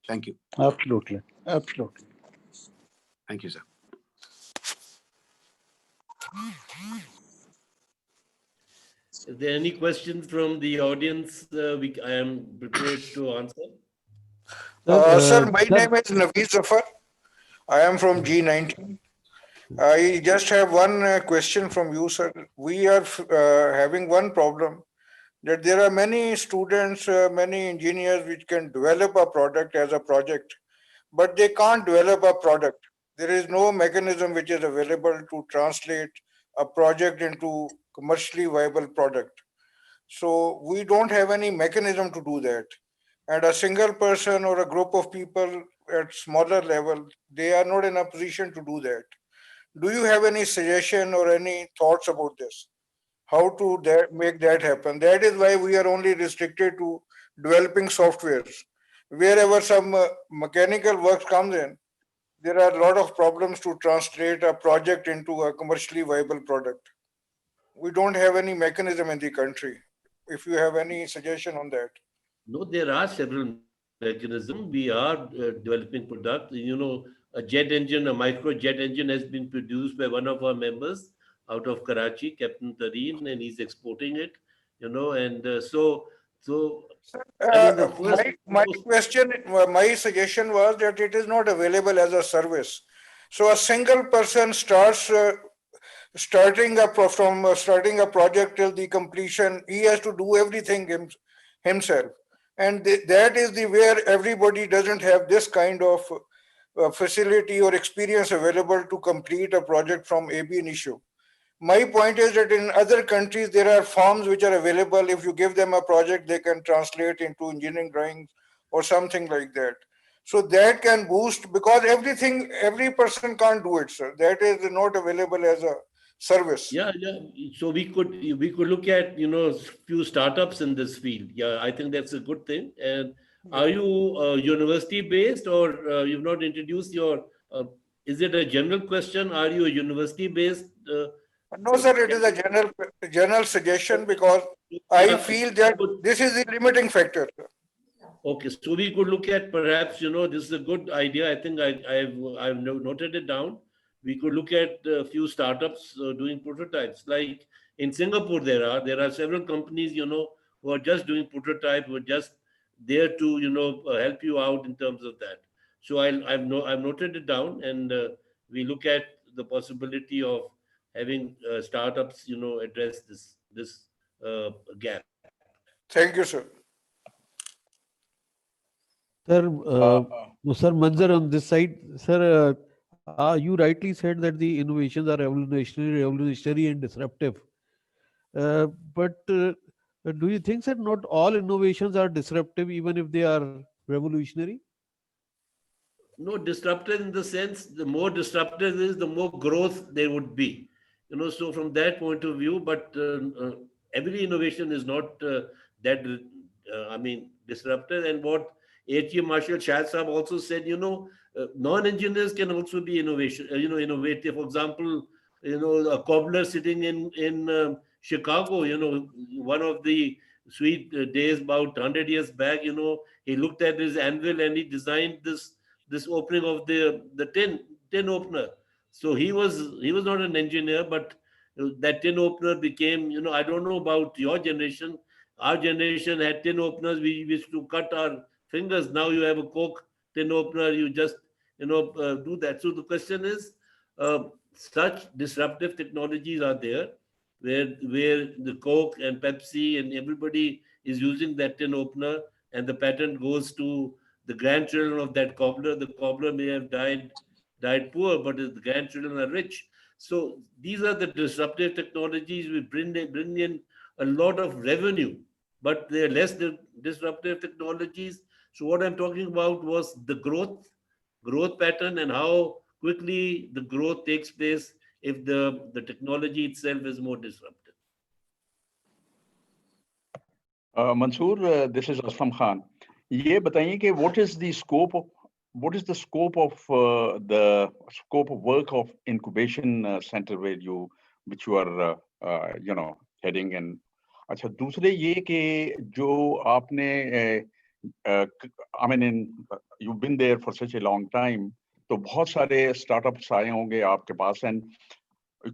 Thank you. Absolutely. Absolutely. Thank you, sir. Is there any questions from the audience? I am prepared to answer. Sir, my name is Naveed Zafar. I am from G19. I just have one question from you, sir. We are having one problem, that there are many students, many engineers which can develop a product as a project, but they can't develop a product. There is no mechanism which is available to translate a project into commercially viable product. So we don't have any mechanism to do that. And a single person or a group of people at smaller level, they are not in a position to do that. Do you have any suggestion or any thoughts about this? How to make that happen? That is why we are only restricted to developing softwares. Wherever some mechanical work comes in, there are a lot of problems to translate a project into a commercially viable product. We don't have any mechanism in the country. If you have any suggestion on that. No, there are several mechanisms. We are developing products. A jet engine, a micro jet engine has been produced by one of our members out of Karachi, Captain Tareen, and he's exporting it. And so I mean, the first My question, my suggestion was that it is not available as a service. So a single person starting starting a project till the completion, he has to do everything himself, and that is the where everybody doesn't have this kind of facility or experience available to complete a project from ab initio. My point is that in other countries there are forms which are available. If you give them a project, they can translate into engineering drawings or something like that. So that can boost, because every person can't do it, sir. That is not available as a service. Yeah. So we could look at few startups in this field. Yeah, I think that's a good thing. And are you university based, or you've not introduced your? Is it a general question? Are you a university based? No, sir, it is a general suggestion, because I feel that this is the limiting factor. Okay, so we could look at perhaps, this is a good idea. I think I've noted it down. We could look at a few startups doing prototypes. Like in Singapore, there are several companies, who are just doing prototype, who are just there to, help you out in terms of that. So I've noted it down, and we look at the possibility of having startups, address this gap. Thank you, sir. Sir, Sir Manzar on this side, sir, you rightly said that the innovations are revolutionary and disruptive. But do you think that not all innovations are disruptive, even if they are revolutionary? No, disruptive in the sense, the more disruptive is, the more growth there would be. So from that point of view, but every innovation is not disruptive. And what HE Marshall Shah Saab also said, non-engineers can also be innovative. For example, a cobbler sitting in Chicago, one of the sweet days about 100 years back, he looked at his anvil and he designed this opening of the tin opener. So he was not an engineer, but that tin opener became, I don't know about your generation. Our generation had tin openers. We used to cut our fingers. Now you have a Coke tin opener. You just do that. So the question is, such disruptive technologies are there, where the Coke and Pepsi and everybody is using that tin opener, and the patent goes to the grandchildren of that cobbler. The cobbler may have died poor, but his grandchildren are rich. So these are the disruptive technologies. We bring in a lot of revenue, but they're less disruptive technologies. So what I'm talking about was the growth pattern, and how quickly the growth takes place if the technology itself is more disruptive. Mansoor, this is Aslam Khan. ये बताइए कि what is the scope of the scope of work of incubation center which you are heading in. अच्छा, दूसरे ये कि जो आपने I mean you've been there for such a long time, तो बहुत सारे startups आए होंगे आपके पास, and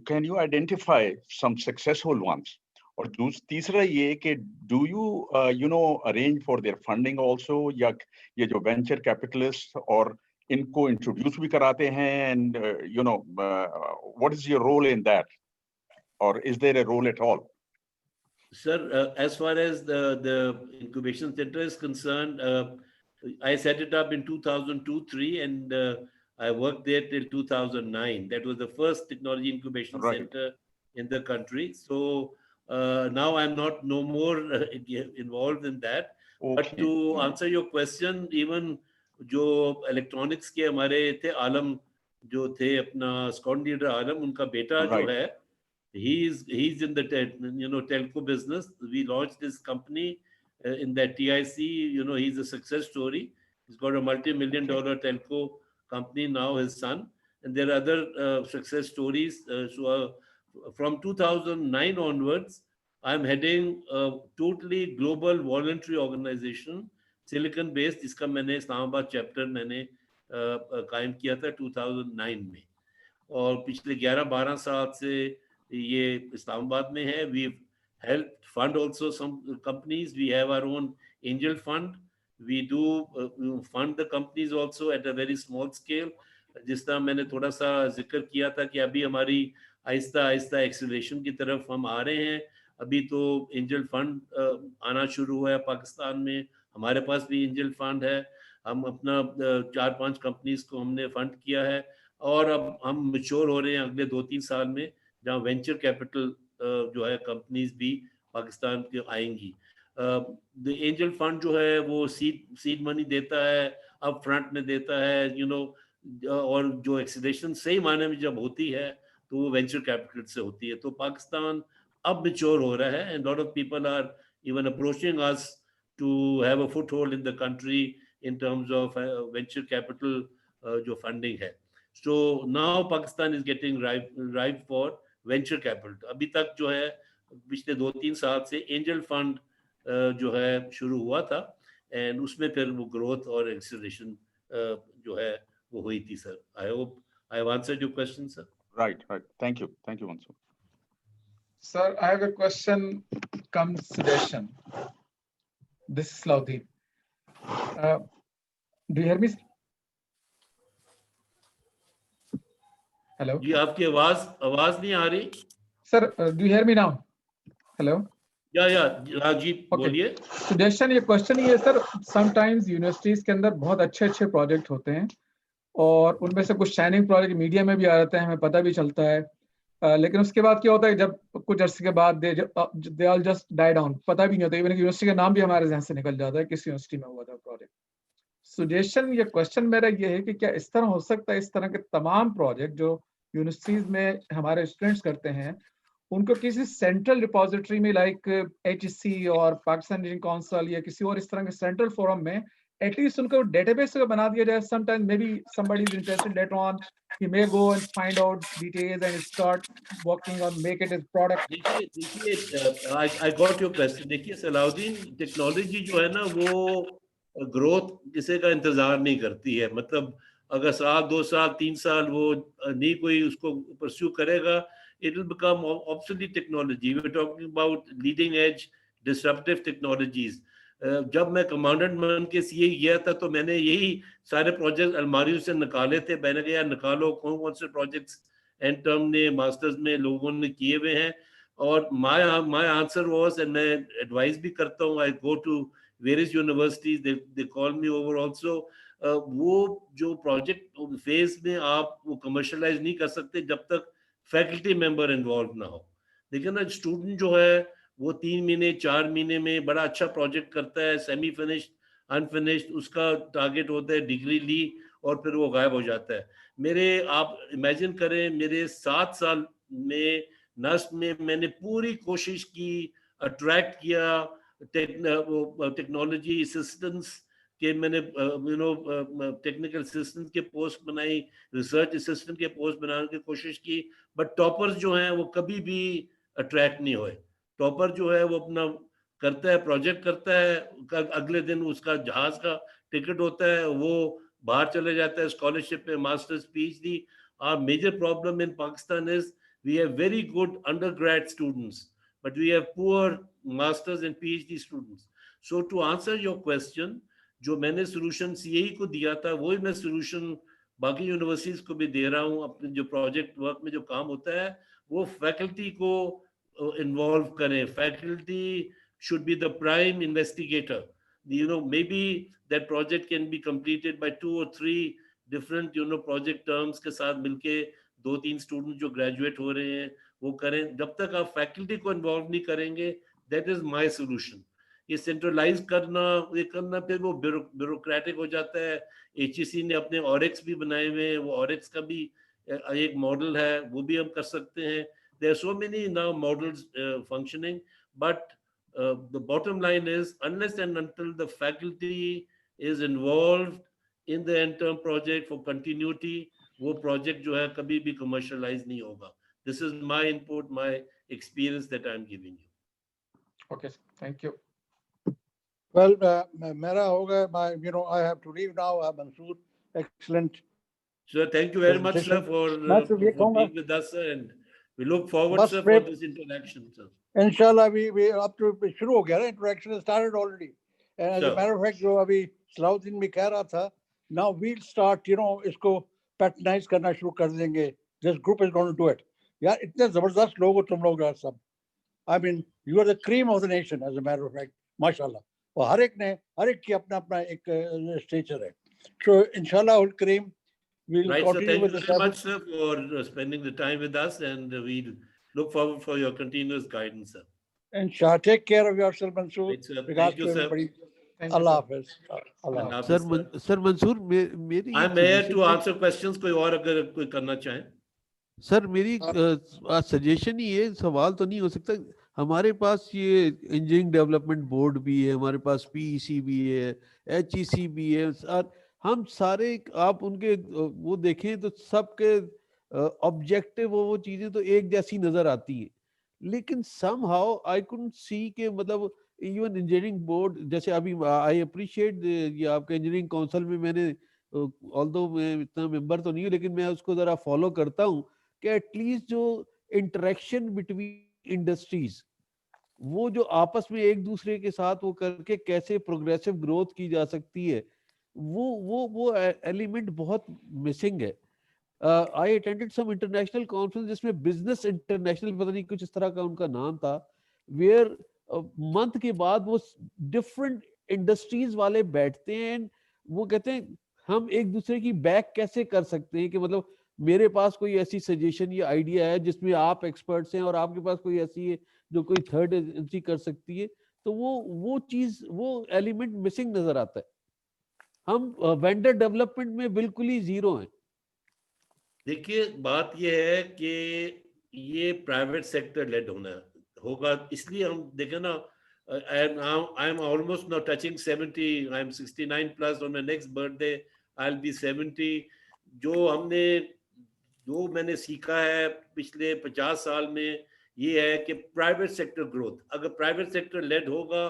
can you identify some successful ones? और तीसरा ये कि do you arrange for their funding also, या ये जो venture capitalists और इनको introduce भी कराते हैं, and what is your role in that, or is there a role at all? Sir, as far as the incubation center is concerned, I set it up in 2002-3, and I worked there till 2009. That was the first technology incubation Right. center in the country. So now I'm no more involved in that. But Okay. to answer your question, even जो electronics के हमारे थे आलम, जो थे अपना squad leader आलम, उनका बेटा जो Right. है, he's in the telco business. We launched this company in that TIC. He's a success story. He's got a multi-million-dollar telco company now, his son, and there are other success stories. So from 2009 onwards, I'm heading a totally global voluntary organization, Silicon based, जिसका मैंने Islamabad chapter मैंने कायम किया था 2009 में, और पिछले 11-12 साल से ये इस्लामाबाद में है. We've helped fund also some companies. We have our own angel fund. We do fund the companies also at a very small scale. जिस तरह मैंने थोड़ा सा जिक्र किया था कि अभी हमारी आहिस्ता आहिस्ता एक्सेलरेशन की तरफ हम आ रहे हैं. अभी तो एंजल फंड आना शुरू हुआ है पाकिस्तान में. हमारे पास भी एंजल फंड है. हम अपना 4-5 कंपनीज को हमने फंड किया है, और अब हम मैच्योर हो रहे हैं अगले 2-3 साल में, जहाँ वेंचर कैपिटल जो है कंपनीज भी पाकिस्तान के आएंगी. द एंजल फंड जो है वो सीड मनी देता है, अप फ्रंट में देता है, और जो एक्सीलेशन सही मायने में जब होती है तो वो वेंचर कैपिटल से होती है. तो पाकिस्तान अब मैच्योर हो रहा है, and lot of people are even approaching us to have a foothold in the country in terms of venture capital जो फंडिंग है. So now Pakistan is getting ripe for venture capital. अभी तक जो है पिछले 2-3 साल से angel fund जो है शुरू हुआ था, एंड उसमें फिर वो ग्रोथ और एक्सेलरेशन जो है वो हुई थी. Sir, I hope I have answered your question, sir. Right. Thank you, Mansoor. Sir, I have a question, come suggestion. This is Laudeep. Do you hear me? Hello. जी, आपकी आवाज नहीं आ रही. Sir, do you hear me now? Hello. या राजीव बोलिए. Suggestion, ये question ही है sir. Sometimes universities के अंदर बहुत अच्छे प्रोजेक्ट होते हैं, और उनमें से कुछ शाइनिंग प्रोजेक्ट मीडिया में भी आ जाते हैं, हमें पता भी चलता है, लेकिन उसके बाद क्या होता है, जब कुछ अर्से के बाद they all just die down, पता भी नहीं होता. इवन यूनिवर्सिटी का नाम भी हमारे जहन से निकल जाता है, किस यूनिवर्सिटी में हुआ था प्रोजेक्ट. सजेशन या क्वेश्चन मेरा ये है कि क्या इस तरह हो सकता है, इस तरह के तमाम प्रोजेक्ट जो यूनिवर्सिटीज में हमारे स्टूडेंट्स करते हैं, उनको किसी सेंट्रल रिपोजिटरी में लाइक HEC और पाकिस्तान इंजीनियरिंग काउंसिल या किसी और इस तरह के सेंट्रल फोरम में एटलीस्ट उनको डेटाबेस बना दिया जाए. Sometimes may be somebody is interested later on, he may go and find out details and start working on make it as product. देखिए I got your question. देखिए Salauddin, technology जो है ना वो ग्रोथ किसी का इंतजार नहीं करती है. मतलब अगर 1, 2 साल, 3 साल वो नहीं कोई उसको परस्यू करेगा, it will become obsolete technology. We are talking about leading edge disruptive technologies. जब मैं कमांडेंट बन के सीए गया था तो मैंने यही सारे प्रोजेक्ट अलमारियों से निकाले थे. मैंने कहा यार निकालो कौन से प्रोजेक्ट्स एंड टर्म ने मास्टर्स में लोगों ने किए हुए हैं. और my answer was, and मैं एडवाइस भी करता हूँ, I go to various universities, they call me over also. वो जो प्रोजेक्ट फेज में आप वो कमर्शलाइज नहीं कर सकते जब तक फैकल्टी मेंबर इन्वॉल्व ना हो. देखिए ना, स्टूडेंट जो है वो 3 महीने 4 महीने में बड़ा अच्छा प्रोजेक्ट करता है, सेमी फिनिश्ड अनफिनिश्ड, उसका टारगेट होता है डिग्री ली और फिर वो गायब हो जाता है. आप इमेजिन करें, मेरे 7 साल में नस्ब में मैंने पूरी कोशिश की, अट्रैक्ट किया टेक्नोलॉजी असिस्टेंट्स कि मैंने टेक्निकल असिस्टेंट के पोस्ट बनाई, रिसर्च असिस्टेंट के पोस्ट बनाने की कोशिश की, बट टॉपर्स जो हैं वो कभी भी अट्रैक्ट नहीं हुए। टॉपर जो है वो अपना करता है, प्रोजेक्ट करता है, अगले दिन उसका जहाज का टिकट होता है, वो बाहर चले जाता है स्कॉलरशिप पे, masters PhD. Our major problem in Pakistan is we have very good undergrad students, but we have poor masters and PhD students. So to answer your question, जो मैंने solution CAE को दिया था वही मैं solution बाकी universities को भी दे रहा हूँ। अपने जो प्रोजेक्ट वर्क में जो काम होता है वो फैकल्टी को इन्वॉल्व करें। Faculty should be the prime investigator. Maybe that project can be completed by 2 or 3 different project terms के साथ मिलके 2-3 स्टूडेंट जो ग्रेजुएट हो रहे हैं वो करें। जब तक आप फैकल्टी को इन्वॉल्व नहीं करेंगे, दैट इज माय सॉल्यूशन। ये सेंट्रलाइज करना, ये करना फिर वो ब्यूरोक्रेटिक हो जाता है। एचईसी ने अपने ऑरेक्स भी बनाए हुए हैं, वो ऑरेक्स का भी एक मॉडल है, वो भी हम कर सकते हैं। There are so many now models functioning, but the bottom line is unless and until the faculty is involved in the end-term project for continuity, वो project जो है कभी भी commercialize नहीं होगा। This is my input, my experience that I am giving you. Okay, thank you. Well, मेरा होगा, I have to leave now. Mansoor, excellent. So thank you very much, sir, for being with us, sir, and we look forward, sir, for this interaction, sir. Inshallah, we up to शुरू हो गया ना, interaction has started already. And as a matter of fact, जो अभी सलाउद्दीन में कह रहा था, now we'll start, इसको patronize करना शुरू कर देंगे. This group is going to do it. यार इतने जबरदस्त लोग हो तुम लोग यार सब. I mean, you are the cream of the nation, as a matter of fact. माशाल्लाह. और हर एक की अपना एक stature है. So inshallah, ul Kareem, we'll continue with the Thank you very much, sir, for spending the time with us, and we'll look forward for your continuous guidance, sir. Inshallah, take care of yourself, Mansoor. Right, sir. Thank you, sir. Allah Hafiz. Sir Mansoor, मेरी I'm here to answer questions. कोई और अगर कोई करना चाहे? Sir मेरी suggestion ही है, सवाल तो नहीं हो सकता। हमारे पास ये इंजीनियरिंग डेवलपमेंट बोर्ड भी है, हमारे पास पीईसी भी है, एचईसी भी है, और हम सारे आप उनके वो देखें तो सबके ऑब्जेक्टिव वो चीजें तो एक जैसी नजर आती हैं, लेकिन समहाउ आई कुडंट सी के मतलब इवन इंजीनियरिंग बोर्ड जैसे अभी आई अप्रिशिएट ये आपके इंजीनियरिंग काउंसिल में मैंने ऑल्दो मैं इतना मेंबर तो नहीं हूँ, लेकिन मैं उसको जरा फॉलो करता हूँ कि एटलीस्ट जो इंटरेक्शन बिटवीन इंडस्ट्रीज वो जो आपस में एक दूसरे के साथ वो करके कैसे प्रोग्रेसिव ग्रोथ की जा सकती है, वो एलिमेंट बहुत मिसिंग है। I attended some international conference जिसमें बिजनेस इंटरनेशनल पता नहीं कुछ इस तरह का उनका नाम था, वेयर मंथ के बाद वो डिफरेंट इंडस्ट्रीज वाले बैठते हैं, वो कहते हैं हम एक दूसरे की बैक कैसे कर सकते हैं कि मतलब मेरे पास कोई ऐसी सजेशन या आइडिया है जिसमें आप एक्सपर्ट्स हैं और आपके पास कोई ऐसी है जो कोई थर्ड एजेंसी कर सकती है, तो वो चीज वो एलिमेंट मिसिंग नजर आता है। हम वेंडर डेवलपमेंट में बिल्कुल ही जीरो हैं। देखिए बात ये है कि ये प्राइवेट सेक्टर लेड होगा, इसलिए हम देखें ना, I am almost now touching 70, I am 69 plus, on my next birthday I'll be 70। जो मैंने सीखा है पिछले 50 साल में ये है कि प्राइवेट सेक्टर ग्रोथ, अगर प्राइवेट सेक्टर लेड होगा,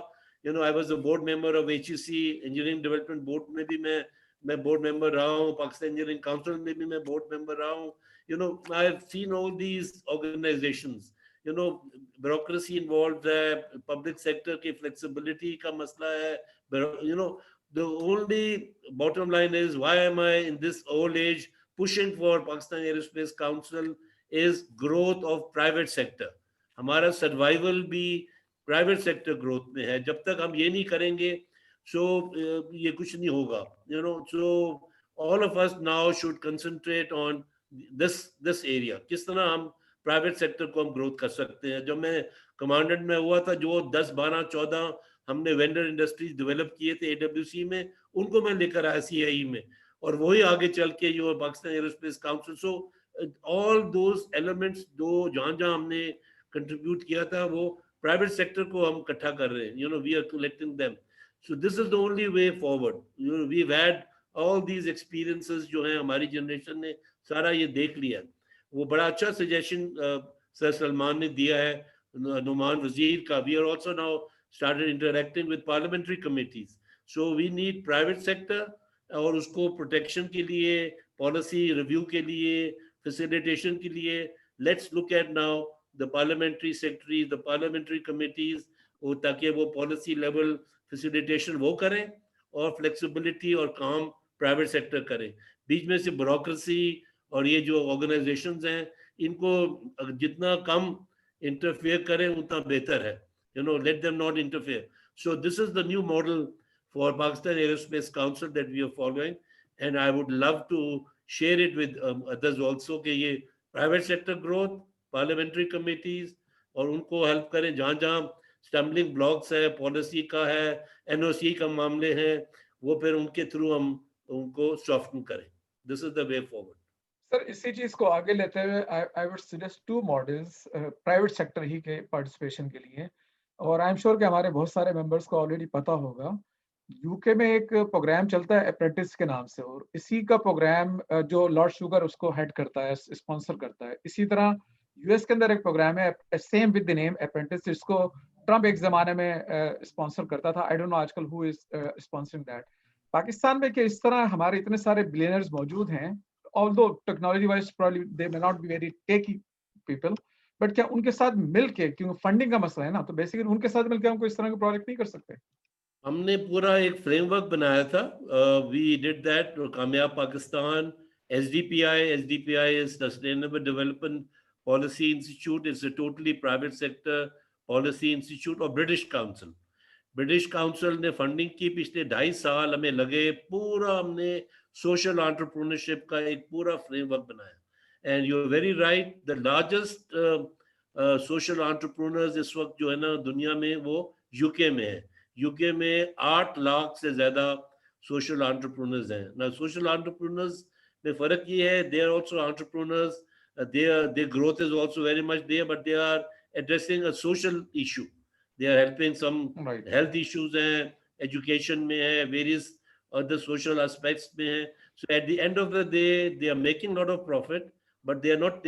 I was a board member of HEC, engineering development board में भी मैं बोर्ड मेंबर रहा हूँ, पाकिस्तान इंजीनियरिंग काउंसिल में भी मैं बोर्ड मेंबर रहा हूँ। I have seen all these organisations, bureaucracy involve है, पब्लिक सेक्टर की फ्लेक्सिबिलिटी का मसला है, the only bottom line is why am I in this old age pushing for Pakistan Aerospace Council is growth of private sector। हमारा survival भी private sector growth में है, जब तक हम ये नहीं करेंगे ये कुछ नहीं होगा। So all of us now should concentrate on this area, किस तरह हम प्राइवेट सेक्टर को हम ग्रोथ कर सकते हैं। जब मैं कमांडेंट में हुआ था, जो 10, 12, 14 हमने वेंडर इंडस्ट्रीज डेवलप किए थे एडब्ल्यूसी में, उनको मैं लेकर आया सीआई में, और वही आगे चल के जो Pakistan aerospace council. So all those elements जहाँ हमने कंट्रीब्यूट किया था वो प्राइवेट सेक्टर को हम इकट्ठा कर रहे हैं, we are collecting them. So this is the only way forward. We've had all these experiences जो हैं हमारी जनरेशन ने सारा ये देख लिया. वो बड़ा अच्छा सजेशन सर सलमान ने दिया है, नुमान वजीर का. We are also now started interacting with parliamentary committees. So we need private sector और उसको प्रोटेक्शन के लिए, पॉलिसी रिव्यू के लिए, फैसिलिटेशन के लिए, let's look at now the parliamentary secretaries, the parliamentary committees, ताकि वो पॉलिसी लेवल फैसिलिटेशन वो करें और फ्लेक्सिबिलिटी और काम प्राइवेट सेक्टर करें. बीच में से ब्यूरोक्रेसी और ये जो ऑर्गेनाइजेशंस हैं इनको जितना कम इंटरफेयर करें उतना बेहतर है. Let them not interfere. So this is the new model for Pakistan Aerospace Council that we are following, and I would love to share it with others also कि ये private sector growth, parliamentary committees और उनको help करें जहाँ जहाँ stumbling blocks है, policy का है, एनओसी का मामले हैं, वो फिर उनके थ्रू हम उनको सॉफ्टन करें. This is the way forward. Sir इसी चीज को आगे लेते हुए I would suggest to models private sector ही के पार्टिसिपेशन के लिए, और आई एम श्योर कि हमारे बहुत सारे मेंबर्स को ऑलरेडी पता होगा. यूके में एक प्रोग्राम चलता है अप्रेंटिस के नाम से, और इसी का प्रोग्राम जो लॉर्ड शुगर उसको हेड करता है, स्पॉन्सर करता है. इसी तरह यूएस के अंदर एक प्रोग्राम है same with the name apprentice, जिसको ट्रम्प एक जमाने में स्पॉन्सर करता था. आई डोंट नो आजकल who is sponsoring that. Pakistan में कि इस तरह हमारे इतने सारे बिलियनर्स मौजूद हैं, although technology wise probably they may not be very techie people, but क्या उनके साथ मिलके, क्योंकि फंडिंग का मसला है ना, तो बेसिकली उनके साथ मिलके हम कोई इस तरह के प्रोजेक्ट नहीं कर सकते? हमने पूरा एक फ्रेमवर्क बनाया था. We did that. कामयाब Pakistan, SDPI is sustainable development policy institute, is a totally private sector policy institute. और ब्रिटिश काउंसिल ने फंडिंग की. पिछले 2.5 साल हमें लगे, पूरा हमने सोशल एंटरप्रेन्योरशिप का एक पूरा फ्रेमवर्क बनाया. And you are very right, the largest social entrepreneurs इस वक्त जो है ना दुनिया में, वो यूके में है. यूके में 8 लाख से ज्यादा सोशल एंटरप्रेन्योर्स हैं. ना सोशल एंटरप्रेन्योर्स में फर्क ये है, they are also entrepreneurs, their growth is also very much there, but they are addressing a social issue. They are helping some health issues हैं, education में है, various other social aspects में है. So at the end of the day, they are making a lot of profit, but they are not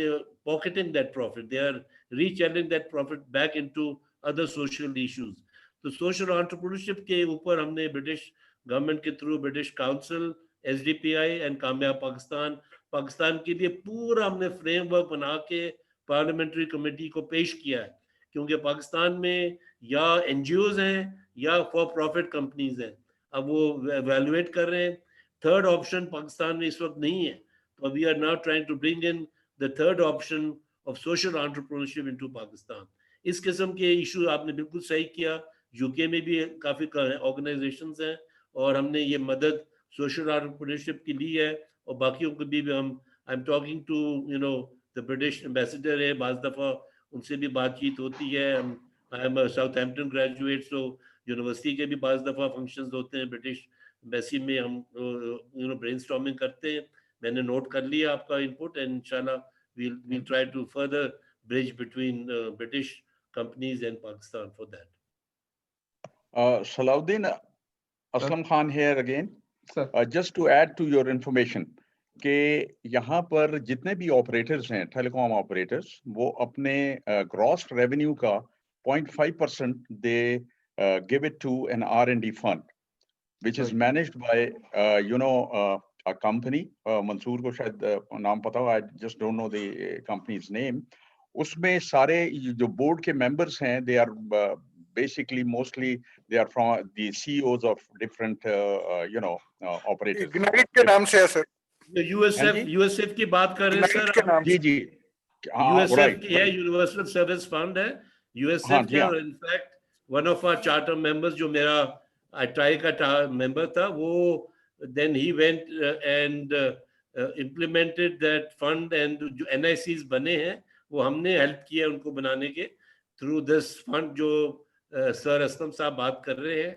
pocketing that profit. They are rechanneling that profit back into other social issues. तो social entrepreneurship के ऊपर हमने British government के through, British council, SDPI and कामयाब पाकिस्तान के लिए पूरा हमने फ्रेमवर्क बना के पार्लियामेंट्री कमेटी को पेश किया है. क्योंकि पाकिस्तान में या एनजीओज हैं या फॉर प्रॉफिट कंपनीज हैं. अब वो एवेलुएट कर रहे हैं. थर्ड ऑप्शन पाकिस्तान में इस वक्त नहीं है. तो we are now trying to bring in the third option of social entrepreneurship into Pakistan. इस किस्म के इशू आपने बिल्कुल सही किया. यूके में भी काफ़ी ऑर्गेनाइजेशंस हैं और हमने ये मदद सोशल एंटरप्रेन्योरशिप की ली है. और बाकियों को भी हम, I am talking to the British ambassador है, बाज़ दफ़ा उनसे भी बातचीत होती है. I am Southampton graduate, so university के भी बाज़ दफ़ा फंक्शंस होते हैं ब्रिटिश एम्बेसी में. हम ब्रेनस्टॉर्मिंग करते हैं. मैंने नोट कर लिया आपका इनपुट, एंड इंशाल्लाह we'll try to further bridge between British companies and Pakistan for that. Salahuddin, Aslam Khan here again. Just to add to your information, कि यहाँ पर जितने भी ऑपरेटर्स हैं, टेलीकॉम ऑपरेटर्स, वो अपने ग्रॉस रेवेन्यू का 0.5% they give it to an R&D fund, which is managed by a company. Mansoor को शायद नाम पता हो, I just don't know the company's name. उसमें सारे जो बोर्ड के मेंबर्स हैं, they are basically mostly they are from the CEOs of different operators. Ignite के नाम से है सर. यूएसएफ की बात कर रहे हैं सर. जी जी, यूएसएफ की है, यूनिवर्सल सर्विस फंड है यूएसएफ के. और in fact one of our charter members जो मेरा ट्राई का मेंबर था, वो then he went and implemented that fund, and जो NICs बने हैं वो हमने हेल्प किया उनको बनाने के through this fund जो सर असलम साहब बात कर रहे हैं.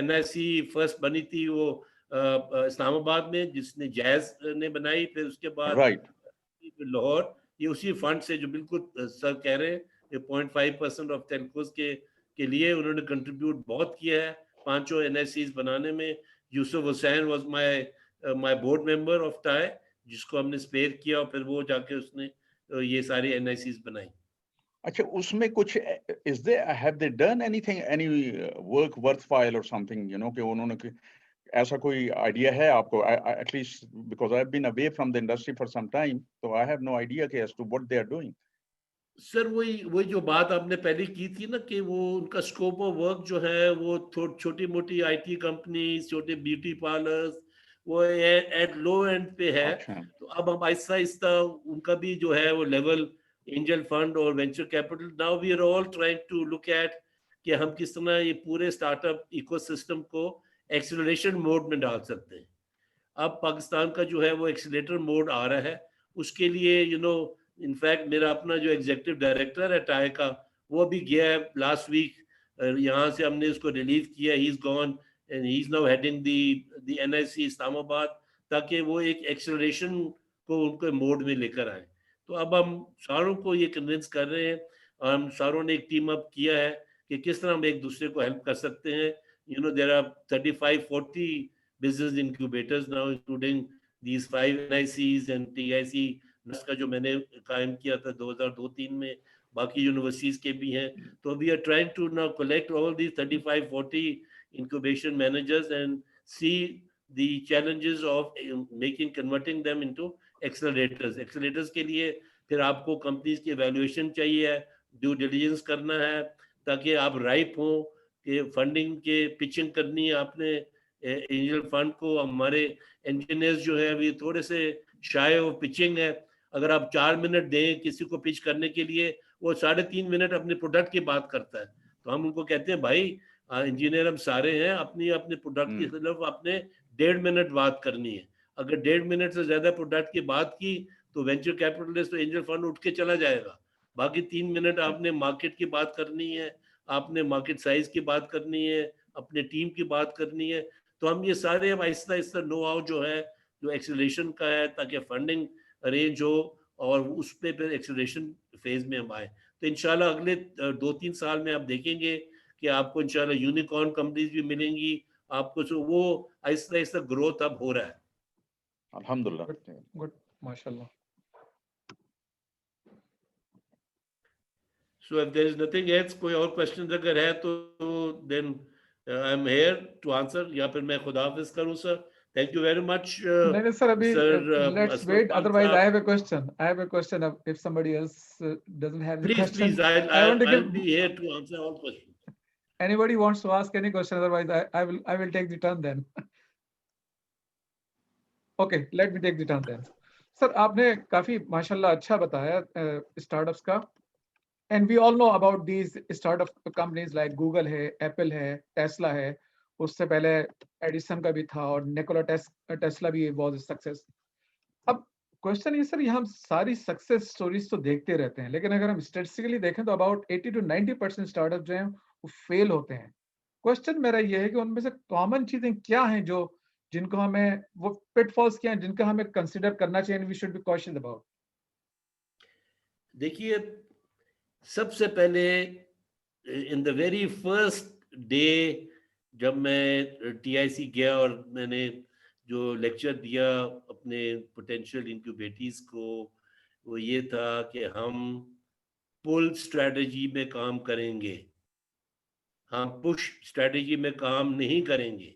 NIC फर्स्ट बनी थी वो इस्लामाबाद में, जिसने जैज ने बनाई, फिर उसके बाद लाहौर. ये उसी फंड से, जो बिल्कुल सर कह रहे हैं, 0.5% ऑफ टेलकोस के लिए उन्होंने कंट्रीब्यूट बहुत किया है. पांचों NICs बनाने में। Yusuf Hussain was my board member of tie, जिसको हमने स्पेयर किया और फिर वो जाके उसने ये सारी NICs बनाई। अच्छा, उसमें कुछ is there, have they done anything, any work worthwhile or something, you know, कि उन्होंने ऐसा कोई आइडिया है आपको? At least because I've been away from the industry for some time, so I have no idea as to what they are doing. Sir वही जो बात आपने पहले की थी ना कि वो उनका स्कोप ऑफ वर्क जो है वो छोटी मोटी IT कंपनीज, छोटे ब्यूटी पार्लर्स, वो एट लो एंड पे है। अच्छा, तो अब हम आहिस्ता आहिस्ता उनका भी जो है वो लेवल एंजल फंड और venture capital, now we are all trying to look at कि हम किस तरह ये पूरे स्टार्टअप इकोसिस्टम को एक्सेलरेशन मोड में डाल सकते हैं। अब पाकिस्तान का जो है वो एक्सीलेटर मोड आ रहा है, उसके लिए इनफैक्ट मेरा अपना जो एग्जीक्यूटिव डायरेक्टर है टाई का, वो भी गया है लास्ट वीक, यहाँ से हमने उसको रिलीव किया, he is gone and he is now heading the NIC Islamabad, ताकि वो एक एक्सेलरेशन को उनके मोड में लेकर आए। तो अब हम सारों को ये कन्विंस कर रहे हैं, और हम सारों ने एक टीम अप किया है कि किस तरह हम एक दूसरे को हेल्प कर सकते हैं। There are 35-40 business incubators now, including these 5 NICs and TIC का जो मैंने कायम किया था 2002-03 में, बाकी यूनिवर्सिटीज के भी हैं। तो we are trying to now collect all these 35-40 incubation managers and see the challenges of converting them into accelerators. Accelerators के लिए फिर आपको कंपनीज की evaluation चाहिए है, ड्यू डिलिजेंस करना है, ताकि आप राइप हो कि फंडिंग के पिचिंग करनी है आपने एंजल फंड को। हमारे इंजीनियर्स जो है अभी थोड़े से शाय ऑफ पिचिंग है। अगर आप 4 मिनट दें किसी को पिच करने के लिए, वो 3.5 मिनट अपने प्रोडक्ट की बात करता है। तो हम उनको कहते हैं भाई इंजीनियर हम सारे हैं, अपनी अपने प्रोडक्ट की सिर्फ आपने 1.5 मिनट बात करनी है। अगर 1.5 मिनट से ज्यादा प्रोडक्ट की बात की तो वेंचर कैपिटलिस्ट तो एंजल फंड उठ के चला जाएगा। बाकी 3 मिनट आपने मार्केट की बात करनी है, आपने मार्केट साइज की बात करनी है, अपने टीम की बात करनी है। तो हम ये सारे अब आहिस्ता आहिस्ता नो हाउ जो है जो एक्सेलरेशन का है, ताकि फंडिंग अरेंज हो और उस पे फिर एक्सेलरेशन फेज में हम आए। तो इंशाल्लाह अगले 2-3 साल में आप देखेंगे कि आपको इंशाल्लाह यूनिकॉर्न कंपनीज भी मिलेंगी आपको। जो वो आहिस्ता आहिस्ता ग्रोथ अब हो रहा है। अल्हम्दुलिल्लाह। गुड, माशाल्लाह। So if there is nothing else, कोई और क्वेश्चन अगर है तो then I am here to answer, या फिर मैं खुदा हाफिज करूं sir. Thank you very much, नहीं सर, अभी sir. let's wait, otherwise I have a question. If somebody else doesn't have the question, Please, I want to I'll give. be here to answer all questions. Anybody wants to ask any question, otherwise I will take the turn then. Okay, let me take the turn then. Sir आपने काफी माशाल्लाह अच्छा बताया startups का, and we all know about these startup companies like Google है, Apple है, Tesla है, उससे पहले एडिसन का भी था, और निकोला टेस्ला भी was a success. अब क्वेश्चन ये सर, ये हम सारी सक्सेस स्टोरीज तो देखते रहते हैं, लेकिन अगर हम स्टैटिस्टिकली देखें तो अबाउट 80 to 90% स्टार्टअप जो हैं वो फेल होते हैं। क्वेश्चन मेरा ये है कि उनमें से कॉमन चीजें क्या हैं जो जिनको हमें, वो पिटफॉल्स क्या हैं जिनका हमें कंसीडर करना चाहिए, we should be cautious about? देखिए, सबसे पहले in the very first day जब मैं TIC गया और मैंने जो लेक्चर दिया अपने पोटेंशियल इंक्यूबेटीज को, वो ये था कि हम पुल स्ट्रेटजी में काम करेंगे, हम पुश स्ट्रेटजी में काम नहीं करेंगे।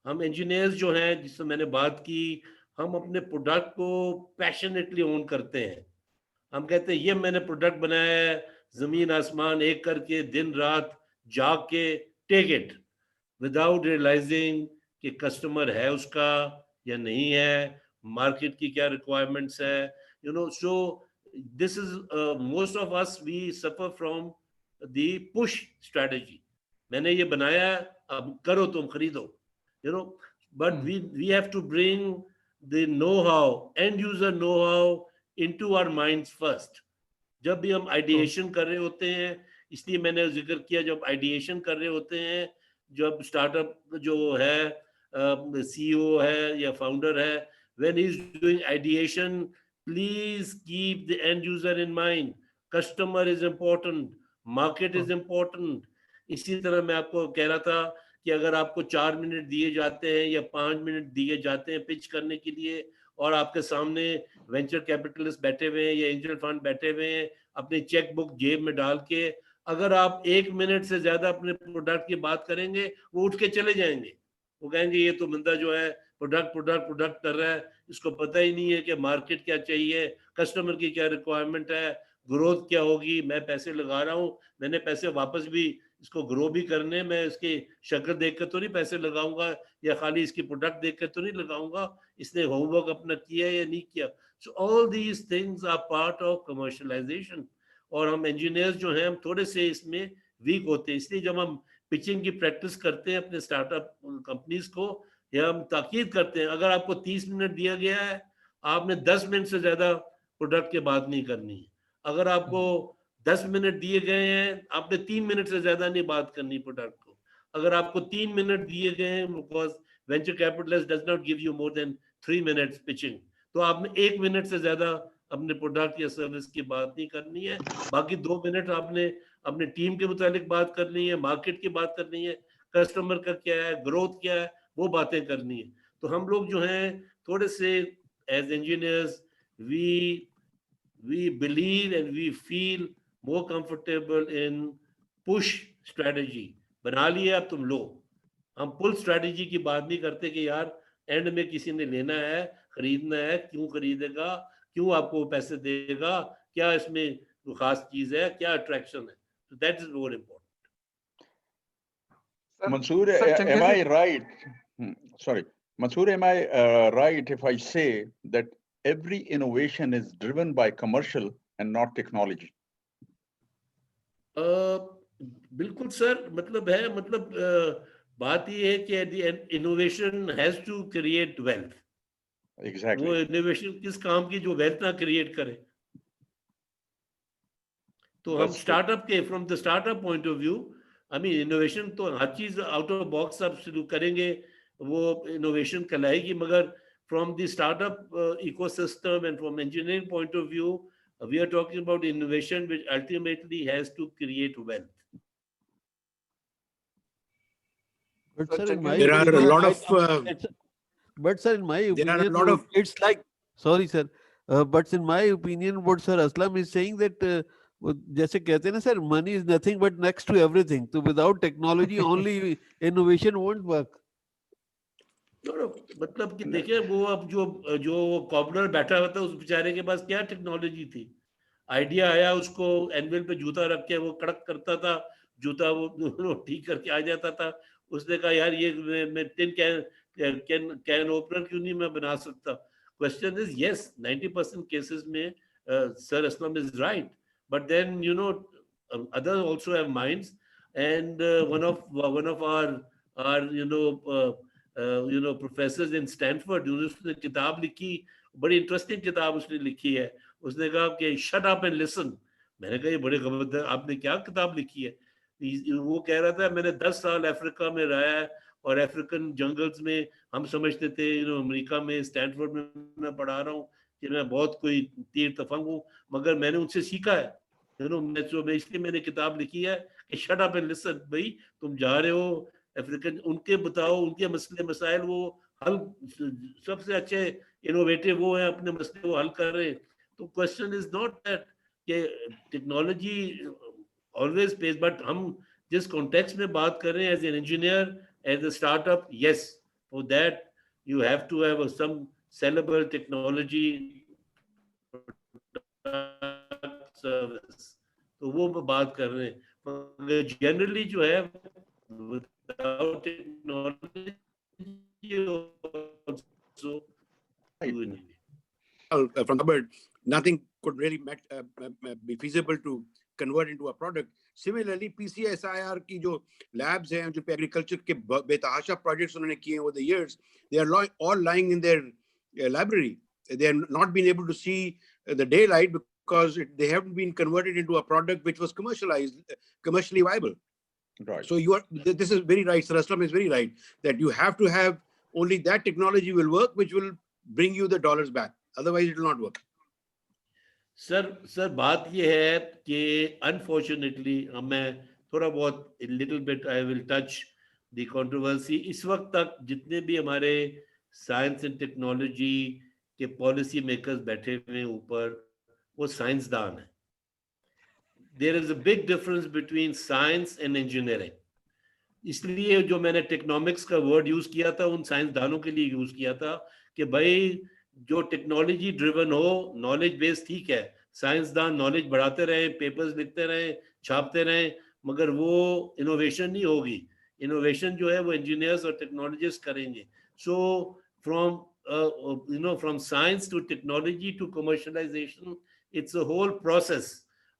हम इंजीनियर्स जो हैं, जिससे मैंने बात की, हम अपने प्रोडक्ट को पैशनेटली ओन करते हैं। हम कहते हैं ये मैंने प्रोडक्ट बनाया है, जमीन आसमान एक करके दिन रात जाग के, टेक इट, विदाउट रियलाइजिंग कि कस्टमर है उसका या नहीं है, मार्केट की क्या रिक्वायरमेंट्स है, so this is most of us we suffer from the push strategy. मैंने ये बनाया है, अब करो, तुम खरीदो, but we have to bring the know how, and user know how into our minds first. जब भी हम आइडिएशन कर रहे होते हैं, इसलिए मैंने जिक्र किया, जब आइडिएशन कर रहे होते हैं, जब स्टार्टअप जो है CEO है या फाउंडर है, when he is doing ideation, please keep the end user in mind. Customer is important, market is important. इसी तरह मैं आपको कह रहा था कि अगर आपको 4 मिनट दिए जाते हैं या 5 मिनट दिए जाते हैं पिच करने के लिए, और आपके सामने वेंचर कैपिटलिस्ट बैठे हुए हैं या एंजल फंड बैठे हुए हैं अपनी चेक बुक जेब में डाल के, अगर आप 1 मिनट से ज्यादा अपने प्रोडक्ट की बात करेंगे, वो उठ के चले जाएंगे। वो कहेंगे ये तो बंदा जो है प्रोडक्ट प्रोडक्ट प्रोडक्ट कर रहा है, इसको पता ही नहीं है कि मार्केट क्या चाहिए, कस्टमर की क्या रिक्वायरमेंट है, ग्रोथ क्या होगी। मैं पैसे लगा रहा हूँ, मैंने पैसे वापस भी इसको ग्रो भी करने, मैं इसकी शक्ल देख कर तो नहीं पैसे लगाऊंगा, या खाली इसकी प्रोडक्ट देख कर तो नहीं लगाऊंगा, इसने होमवर्क अपना किया या नहीं किया। So all these things are part of commercialisation. और हम इंजीनियर्स जो हैं, हम थोड़े से इसमें वीक होते हैं, इसलिए जब हम पिचिंग की प्रैक्टिस करते हैं अपने स्टार्टअप कंपनीज को, या हम ताकीद करते हैं, अगर आपको 30 मिनट दिया गया है, आपने 10 मिनट से ज्यादा प्रोडक्ट की बात नहीं करनी है। अगर आपको 10 मिनट दिए गए हैं, आपने 3 मिनट से ज्यादा नहीं बात करनी प्रोडक्ट को। अगर आपको 3 मिनट दिए गए हैं, because venture capitalist does not give you more than 3 minutes pitching, तो आपने 1 मिनट से ज्यादा अपने प्रोडक्ट या सर्विस की बात नहीं करनी है। बाकी 2 मिनट आपने अपने टीम के मुतालिक बात करनी है, मार्केट की बात करनी है, कस्टमर का क्या है, ग्रोथ क्या है, वो बातें करनी है। तो हम लोग जो हैं थोड़े से as engineers, we believe and we feel more comfortable in push strategy। बना लिए अब तुम लो, हम पुल स्ट्रेटजी की बात नहीं करते कि यार एंड में किसी ने लेना है, खरीदना है, क्यों खरीदेगा, क्यों आपको पैसे देगा, क्या इसमें कोई खास चीज है, क्या अट्रैक्शन है। So that is more important. Mansoor, Sir, am I right? Sorry, Mansoor, am I right if I say that every innovation is driven by commercial and not technology? बिल्कुल सर, मतलब है, मतलब बात ये है कि at the end innovation has to create wealth. वो Exactly. Innovation किस काम की जो वेल्थ ना क्रिएट करे। तो हम That's true. स्टार्टअप के, from the startup point of view, I mean innovation तो हर चीज आउट ऑफ बॉक्स आप शुरू करेंगे, वो इनोवेशन कहलाएगी, मगर from the startup ecosystem and from engineering point of view, we are talking about innovation which ultimately has to create wealth. But sir, in my There are a lot of but sir, in my there are a opinion, lot of it's like, sorry sir, but in my opinion, what Sir Aslam is saying that वो जैसे कहते हैं ना sir, money is nothing but next to everything. So without technology, only innovation won't work. मतलब कि देखिए, वो अब जो कॉर्पोरेटर बैठा हुआ था, उस बेचारे के पास क्या टेक्नोलॉजी थी। आइडिया आया, उसको एनवेल पे जूता रख के वो कड़क करता था, जूता वो ठीक करके आ जाता था। उसने कहा यार ये मैं टिन कैन ओपनर क्यों नहीं मैं बना सकता। क्वेश्चन इज यस, 90% केसेस में sir Aslam is right, but then you know others also have minds, and one of our professors in Stanford, उसने किताब लिखी, बड़ी इंटरेस्टिंग किताब उसने लिखी है। उसने कहा कि शट अप एंड लिसन। मैंने कहा ये बड़े खबरदार, आपने क्या किताब लिखी है। वो कह रहा था मैंने 10 साल अफ्रीका में रहा है, और अफ्रीकन जंगल्स में हम समझते थे, अमेरिका में स्टैनफोर्ड में मैं पढ़ा रहा हूँ कि मैं बहुत कोई तीर तफंग हूँ, मगर मैंने उनसे सीखा है। मैं इसलिए मैंने किताब लिखी है कि शट अप एंड लिसन। भाई तुम जा रहे हो अफ्रीकन, उनके बताओ, उनके मसले मसाइल वो हल, सबसे अच्छे इनोवेटिव वो है, अपने मसले वो हल कर रहे हैं। तो क्वेश्चन इज नॉट दैट कि टेक्नोलॉजी ऑलवेज पेज, बट हम जिस कॉन्टेक्स्ट में बात कर रहे हैं as an engineer, as a startup, yes, for that you have to have some sellable technology service. तो वो बात कर रहे हैं, मगर जनरली जो है without technology also from the bird, nothing could really be feasible to convert into a product. Similarly, PCSIR की जो labs हैं, जो agriculture के बेतहाशा projects उन्होंने किए over the years, they are all lying in their library. They are not been able to see the daylight because they haven't been converted into a product which was commercially viable. Right. So this is very right. Sir Aslam is very right that you have to have only that technology will work, which will bring you the dollars back. Otherwise, it will not work. Sir बात ये है कि unfortunately मैं थोड़ा बहुत little bit I will touch the controversy, इस वक्त तक जितने भी हमारे साइंस एंड टेक्नोलॉजी के पॉलिसी मेकर्स बैठे हुए हैं ऊपर, वो साइंसदान है. There is a big difference between science and engineering. इसलिए जो मैंने टेक्नोमिक्स का वर्ड यूज किया था उन साइंसदानों के लिए यूज किया था कि भाई जो टेक्नोलॉजी ड्रिवन हो, नॉलेज बेस ठीक है, साइंसदान नॉलेज बढ़ाते रहे, पेपर्स लिखते रहे, छापते रहे, मगर वो इनोवेशन नहीं होगी. इनोवेशन जो है वो इंजीनियर्स और टेक्नोलॉजिस्ट करेंगे. So from from science to technology to commercialization, it's a whole process.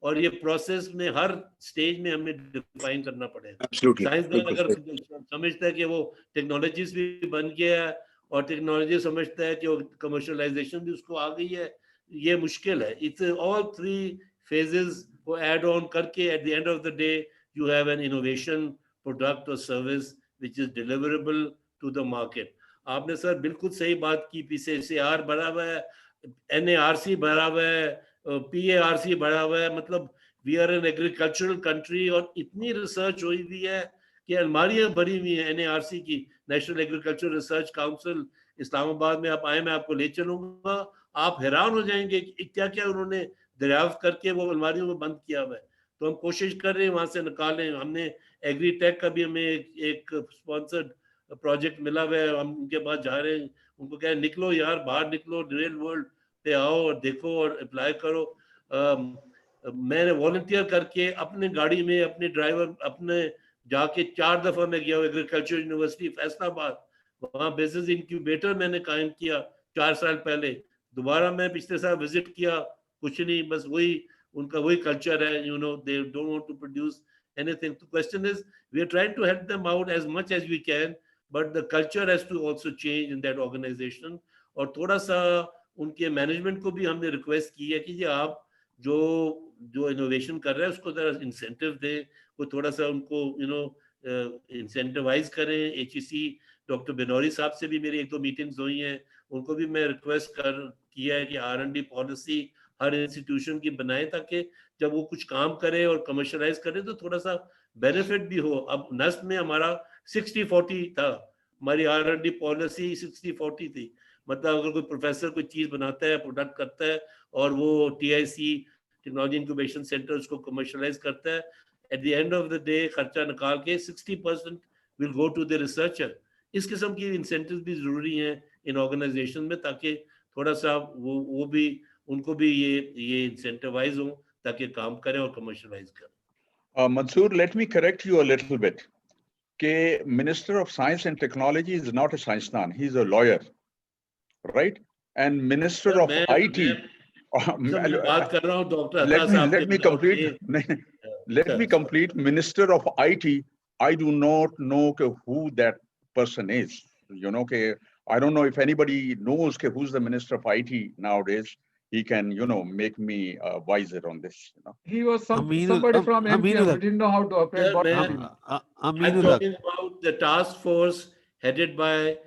और ये प्रोसेस में हर स्टेज में हमें डिफाइन करना पड़ेगा. Absolutely. साइंसदान बिल्कुल अगर सही. समझता है कि वो टेक्नोलॉजीज भी बन गया है और टेक्नोलॉजी समझता है कि वो कमर्शलाइजेशन भी उसको आ गई है, ये मुश्किल है. इट्स ऑल थ्री फेजेस को ऐड ऑन करके at the end of the day you have an innovation product और service which is deliverable to the market. आपने सर बिल्कुल सही बात की. PkST बढ़ा हुआ है, NARC बढ़ा हुआ है, PARC बढ़ा हुआ है. मतलब we are an agricultural country और इतनी रिसर्च हुई हुई है कि अलमारियां भरी हुई हैं NARC की, national agriculture research council. Islamabad में आप आए, मैं आपको ले चलूंगा, आप हैरान हो जाएंगे कि क्या क्या उन्होंने दरियाफ्त करके वो अलमारियों में बंद किया हुआ है. तो हम कोशिश कर रहे हैं वहां से निकालें. हमने एग्री टेक का भी हमें एक स्पॉन्सर्ड प्रोजेक्ट मिला हुआ है, हम उनके पास जा रहे हैं. उनको कह निकलो यार, बाहर निकलो, रियल वर्ल्ड पे आओ और देखो और अप्लाई करो. मैंने वॉलंटियर करके अपने गाड़ी में अपने ड्राइवर अपने जाके 4 दफा मैं गया हूँ एग्रीकल्चर यूनिवर्सिटी फैसलाबाद. वहाँ बिजनेस इंक्यूबेटर मैंने कायम किया 4 साल पहले. दोबारा मैं पिछले साल विजिट किया, कुछ नहीं, बस वही उनका वही कल्चर है. They don't want to produce anything. The question is, we are trying to help them out as much as we can, but the culture has to also change in that organization. और थोड़ा सा उनके management को भी हमने request की है कि जी आप जो जो इनोवेशन कर रहे हैं उसको जरा इंसेंटिव दें, वो थोड़ा सा उनको इंसेंटिवाइज करें. HEC डॉक्टर बेनौरी साहब से भी मेरी 1-2 मीटिंग्स हुई हैं, उनको भी मैं रिक्वेस्ट किया है कि R&D पॉलिसी हर इंस्टीट्यूशन की बनाए ताकि जब वो कुछ काम करे और कमर्शलाइज करे तो थोड़ा सा बेनिफिट भी हो. अब नस्ल में हमारा 60-40 था, हमारी R&D पॉलिसी 60-40 थी. मतलब अगर कोई प्रोफेसर कोई चीज बनाता है, प्रोडक्ट करता है और वो TIC टेक्नोलॉजी इंक्यूबेशन सेंटर उसको कमर्शलाइज करता है, at the end of the day खर्चा निकाल के 60% will go to the researcher. इस किस्म की इंसेंटिव भी जरूरी हैं इन ऑर्गेनाइजेशन में ताकि थोड़ा सा वो भी उनको भी ये इंसेंटिवाइज हो ताकि काम करें और कमर्शलाइज करें. Mansoor, let me correct you a little bit. Ke Minister of Science and Technology is not a science-dan, he's a lawyer, right? And Minister of IT. मैं बात कर रहा हूँ डॉक्टर अता साहब Let me complete. Let me complete. Minister of IT, I do not know who that person is. I don't know if anybody knows who's the Minister of IT nowadays. He can, make me wiser on this. He was somebody from NPM. We didn't know how to operate. I'm talking about the task force headed by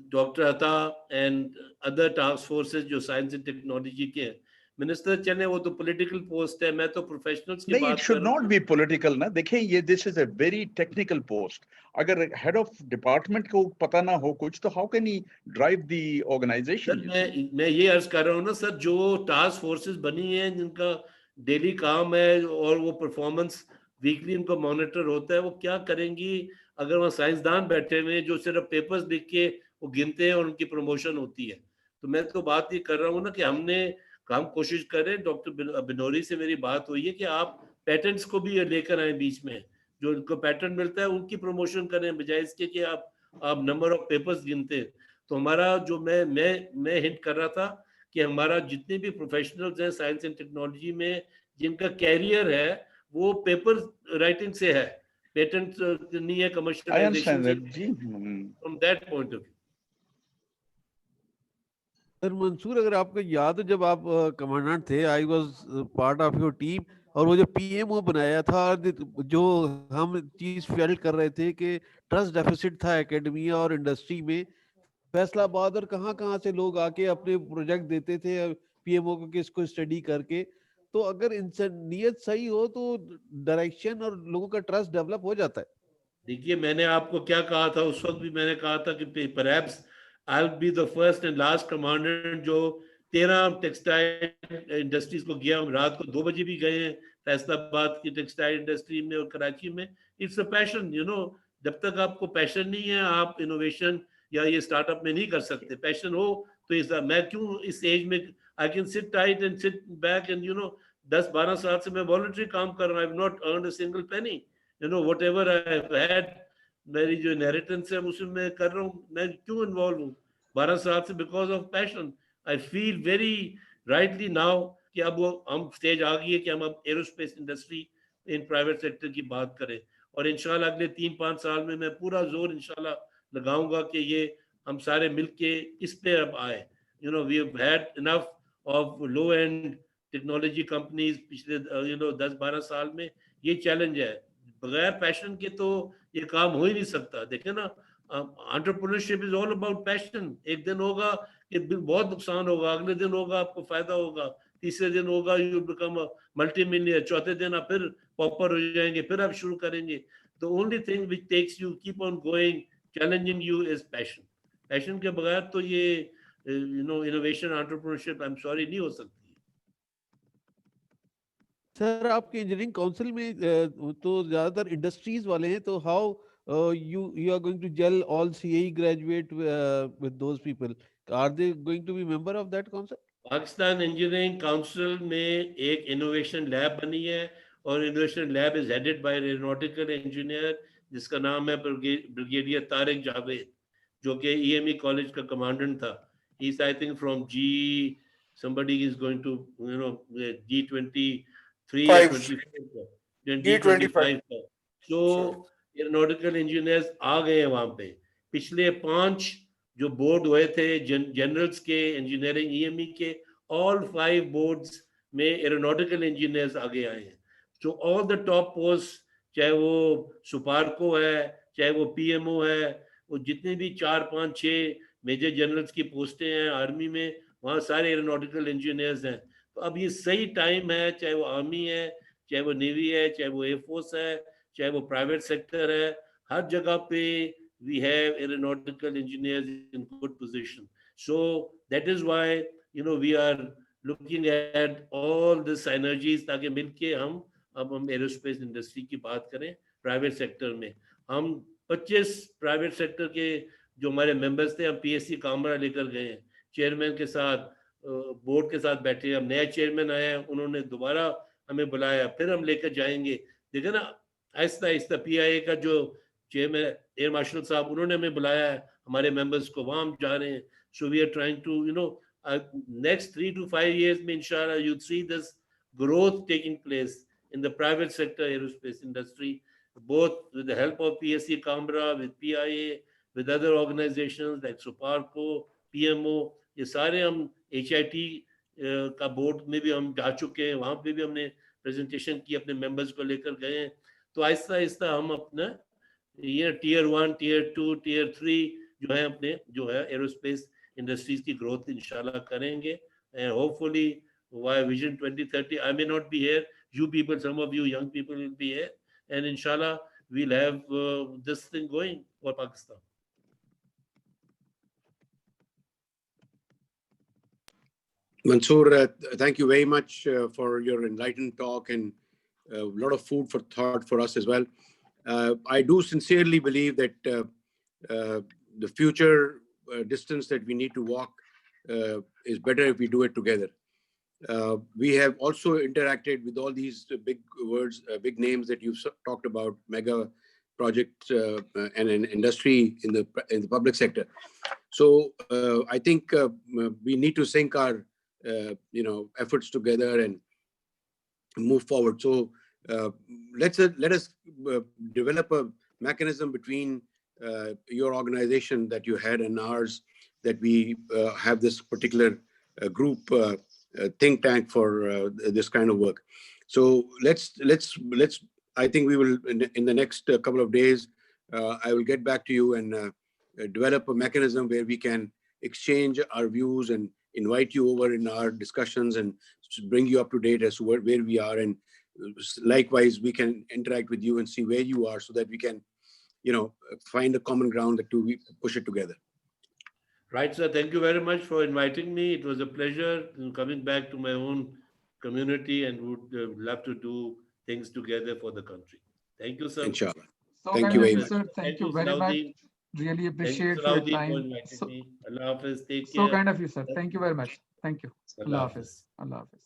Dr. Atta and other task forces जो science and technology के हैं. Minister चले वो तो political post है, मैं तो professionals की बात कर रहा हूं. It should not be political ना. देखिए this is a very technical post. अगर head of department को पता ना हो कुछ तो how can he drive the organization? मैं ये अर्ज कर रहा हूँ ना सर, जो टास्क फोर्सेस बनी हैं जिनका डेली काम है और वो परफॉर्मेंस वीकली उनका मॉनिटर होता है, वो क्या करेंगी अगर वहाँ साइंसदान बैठे हुए जो सिर्फ पेपर्स लिख के वो गिनते हैं और उनकी प्रमोशन होती है. तो मैं तो बात ये कर रहा हूँ ना कि हम कोशिश करें. डॉक्टर बिनौरी से मेरी बात हुई है कि आप पेटेंट्स को भी लेकर आए बीच में, जो उनको पेटेंट मिलता है उनकी प्रमोशन करें बजाय इसके कि आप नंबर ऑफ पेपर्स गिनते हैं. तो हमारा जो मैं हिंट कर रहा था कि हमारा जितने भी प्रोफेशनल्स हैं साइंस एंड टेक्नोलॉजी में जिनका कैरियर है वो पेपर राइटिंग से है, पेटेंट नहीं है, कमर्शियलाइजेशन से. From that point of view sir Mansoor, अगर आपको याद हो जब आप कमांडेंट थे, I was part of your team, और वो जो PMO बनाया था, जो हम चीज फेल कर रहे थे कि ट्रस्ट डेफिसिट था एकेडमिया और इंडस्ट्री में, फैसलाबाद और कहाँ से लोग आके अपने प्रोजेक्ट देते थे PMO को कि इसको स्टडी करके. तो अगर इनसे नियत सही हो तो डायरेक्शन और लोगों का ट्रस्ट डेवलप हो जाता है. देखिए मैंने आपको क्या कहा था उस वक्त भी, मैंने कहा था कि perhaps I will be the first and last commandant जो 13 टेक्सटाइल इंडस्ट्रीज को गया। हम रात को 2 बजे भी गए हैं फैसलाबाद की टेक्सटाइल इंडस्ट्री में और कराची में। It's a passion, you know, जब तक आपको पैशन नहीं है आप इनोवेशन या ये स्टार्टअप में नहीं कर सकते। पैशन हो तो इस मैं क्यों इस एज में I can sit tight and sit back and 10-12 साल से मैं वॉलंटरी काम कर रहा हूँ। I have not earned a single penny, what ever I had, मेरी जो इनहेरिटेंस है उसमें मैं कर रहा हूँ। मैं क्यों इन्वॉल्व हूँ 12 साल से? Because of passion. I feel very rightly now कि अब वो हम स्टेज आ गई है कि हम अब aerospace industry in private sector की बात करें। और इंशाल्लाह अगले 3-5 साल में मैं पूरा जोर इंशाल्लाह लगाऊंगा कि ये हम सारे मिलके इस पे अब आए। We have had enough of low and technology companies पिछले 10-12 साल में। ये चैलेंज है, बगैर पैशन के तो ये काम हो ही नहीं सकता। देखें ना, entrepreneurship is all about passion. एक दिन होगा कि बहुत नुकसान होगा, अगले दिन होगा आपको फायदा होगा, तीसरे दिन होगा यू बिकम मल्टी मिलियनर, चौथे दिन आप फिर पॉपर हो जाएंगे, फिर आप शुरू करेंगे। The only thing which takes you keep on going challenging you is passion. Passion के बगैर तो ये innovation entrepreneurship I am sorry नहीं हो सकती। सर आपके इंजीनियरिंग काउंसिल में तो ज्यादातर इंडस्ट्रीज वाले हैं, तो how you are going to gel all CAE graduate with those people? Are they going to be member of that council? Pakistan engineering council में एक इनोवेशन लैब बनी है और innovation lab is headed by aeronautical engineer जिसका नाम है brigadier Tariq Javed, जो कि ईएमई कॉलेज का कमांडेंट था। He is I think from G somebody is going to G23 या 24 G25 का। तो एरोनॉटिकल इंजीनियर्स आ गए हैं वहां पे। पिछले 5 जो बोर्ड हुए थे जनरल्स के, इंजीनियरिंग ईएमई के, ऑल 5 बोर्ड्स में एरोनॉटिकल इंजीनियर्स आगे आए हैं। जो ऑल द टॉप पोस्ट, चाहे वो सुपारको है, चाहे वो पीएमओ है, वो जितने भी 4-5-6 मेजर जनरल्स की पोस्टें हैं आर्मी में, वहाँ सारे एरोनॉटिकल इंजीनियर्स हैं। तो अब ये सही टाइम है, चाहे वो आर्मी है, चाहे वो नेवी है, चाहे वो एयरफोर्स है, चाहे वो प्राइवेट सेक्टर है, हर जगह पे we have aeronautical engineers in good position. So that is why we are looking at all the synergies ताकि मिलके हम एरोस्पेस इंडस्ट्री की बात करें। प्राइवेट सेक्टर में हम 25 प्राइवेट सेक्टर के जो हमारे मेंबर्स थे, हम पीएससी कामरा लेकर गए हैं, चेयरमैन के साथ, बोर्ड के साथ बैठे। अब नया चेयरमैन आया है, उन्होंने दोबारा हमें बुलाया, फिर हम लेकर जाएंगे। देखिए ना, आहिस्ता आहिस्ता पीआईए का जो चेयरमैन एयर मार्शल साहब, उन्होंने हमें बुलाया है, हमारे मेंबर्स को, वहां हम जा रहे हैं। So we are trying to next 3 to 5 years में inshallah you'll see this growth taking place in the private sector aerospace industry, both with the help of PSC Canberra, with PIA, with other organizations like Suparco, PMO। ये सारे हम HIT का board में भी हम जा चुके हैं, वहां पे भी हमने प्रेजेंटेशन की, अपने मेंबर्स को लेकर गए हैं। तो आहिस्ता आहिस्ता हम अपना ये टियर 1, टियर 2, टियर 3 जो है अपने जो है एरोस्पेस इंडस्ट्रीज की ग्रोथ इंशाल्लाह करेंगे। And hopefully by vision 2030 I may not be here, you people, some of you young people will be here, and inshallah we'll have this thing going for Pakistan. Mansoor, thank you very much for your enlightened talk and a lot of food for thought for us as well. I do sincerely believe that the future distance that we need to walk is better if we do it together. We have also interacted with all these big words, big names that you've talked about, mega projects and an industry in the public sector. So I think we need to sync our efforts together and move forward. So let us develop a mechanism between your organization that you had and ours, that we have this particular group think tank for this kind of work. So let's I think we will in the next couple of days I will get back to you and develop a mechanism where we can exchange our views and invite you over in our discussions and bring you up to date as to where we are, and likewise we can interact with you and see where you are, so that we can find a common ground that we push it together. Right, sir. Thank you very much for inviting me. It was a pleasure coming back to my own community, and would love to do things together for the country. Thank you, sir. Inshallah. So Thank kind you of very you, much. sir. Thank you very much. Salahuddin. Really Thank you, appreciate for your Salahuddin, for time. inviting me. Allah Hafiz. Take So care. kind of you, sir. Thank you very much. Thank you. Allah Allah Hafiz. Hafiz. Allah Hafiz.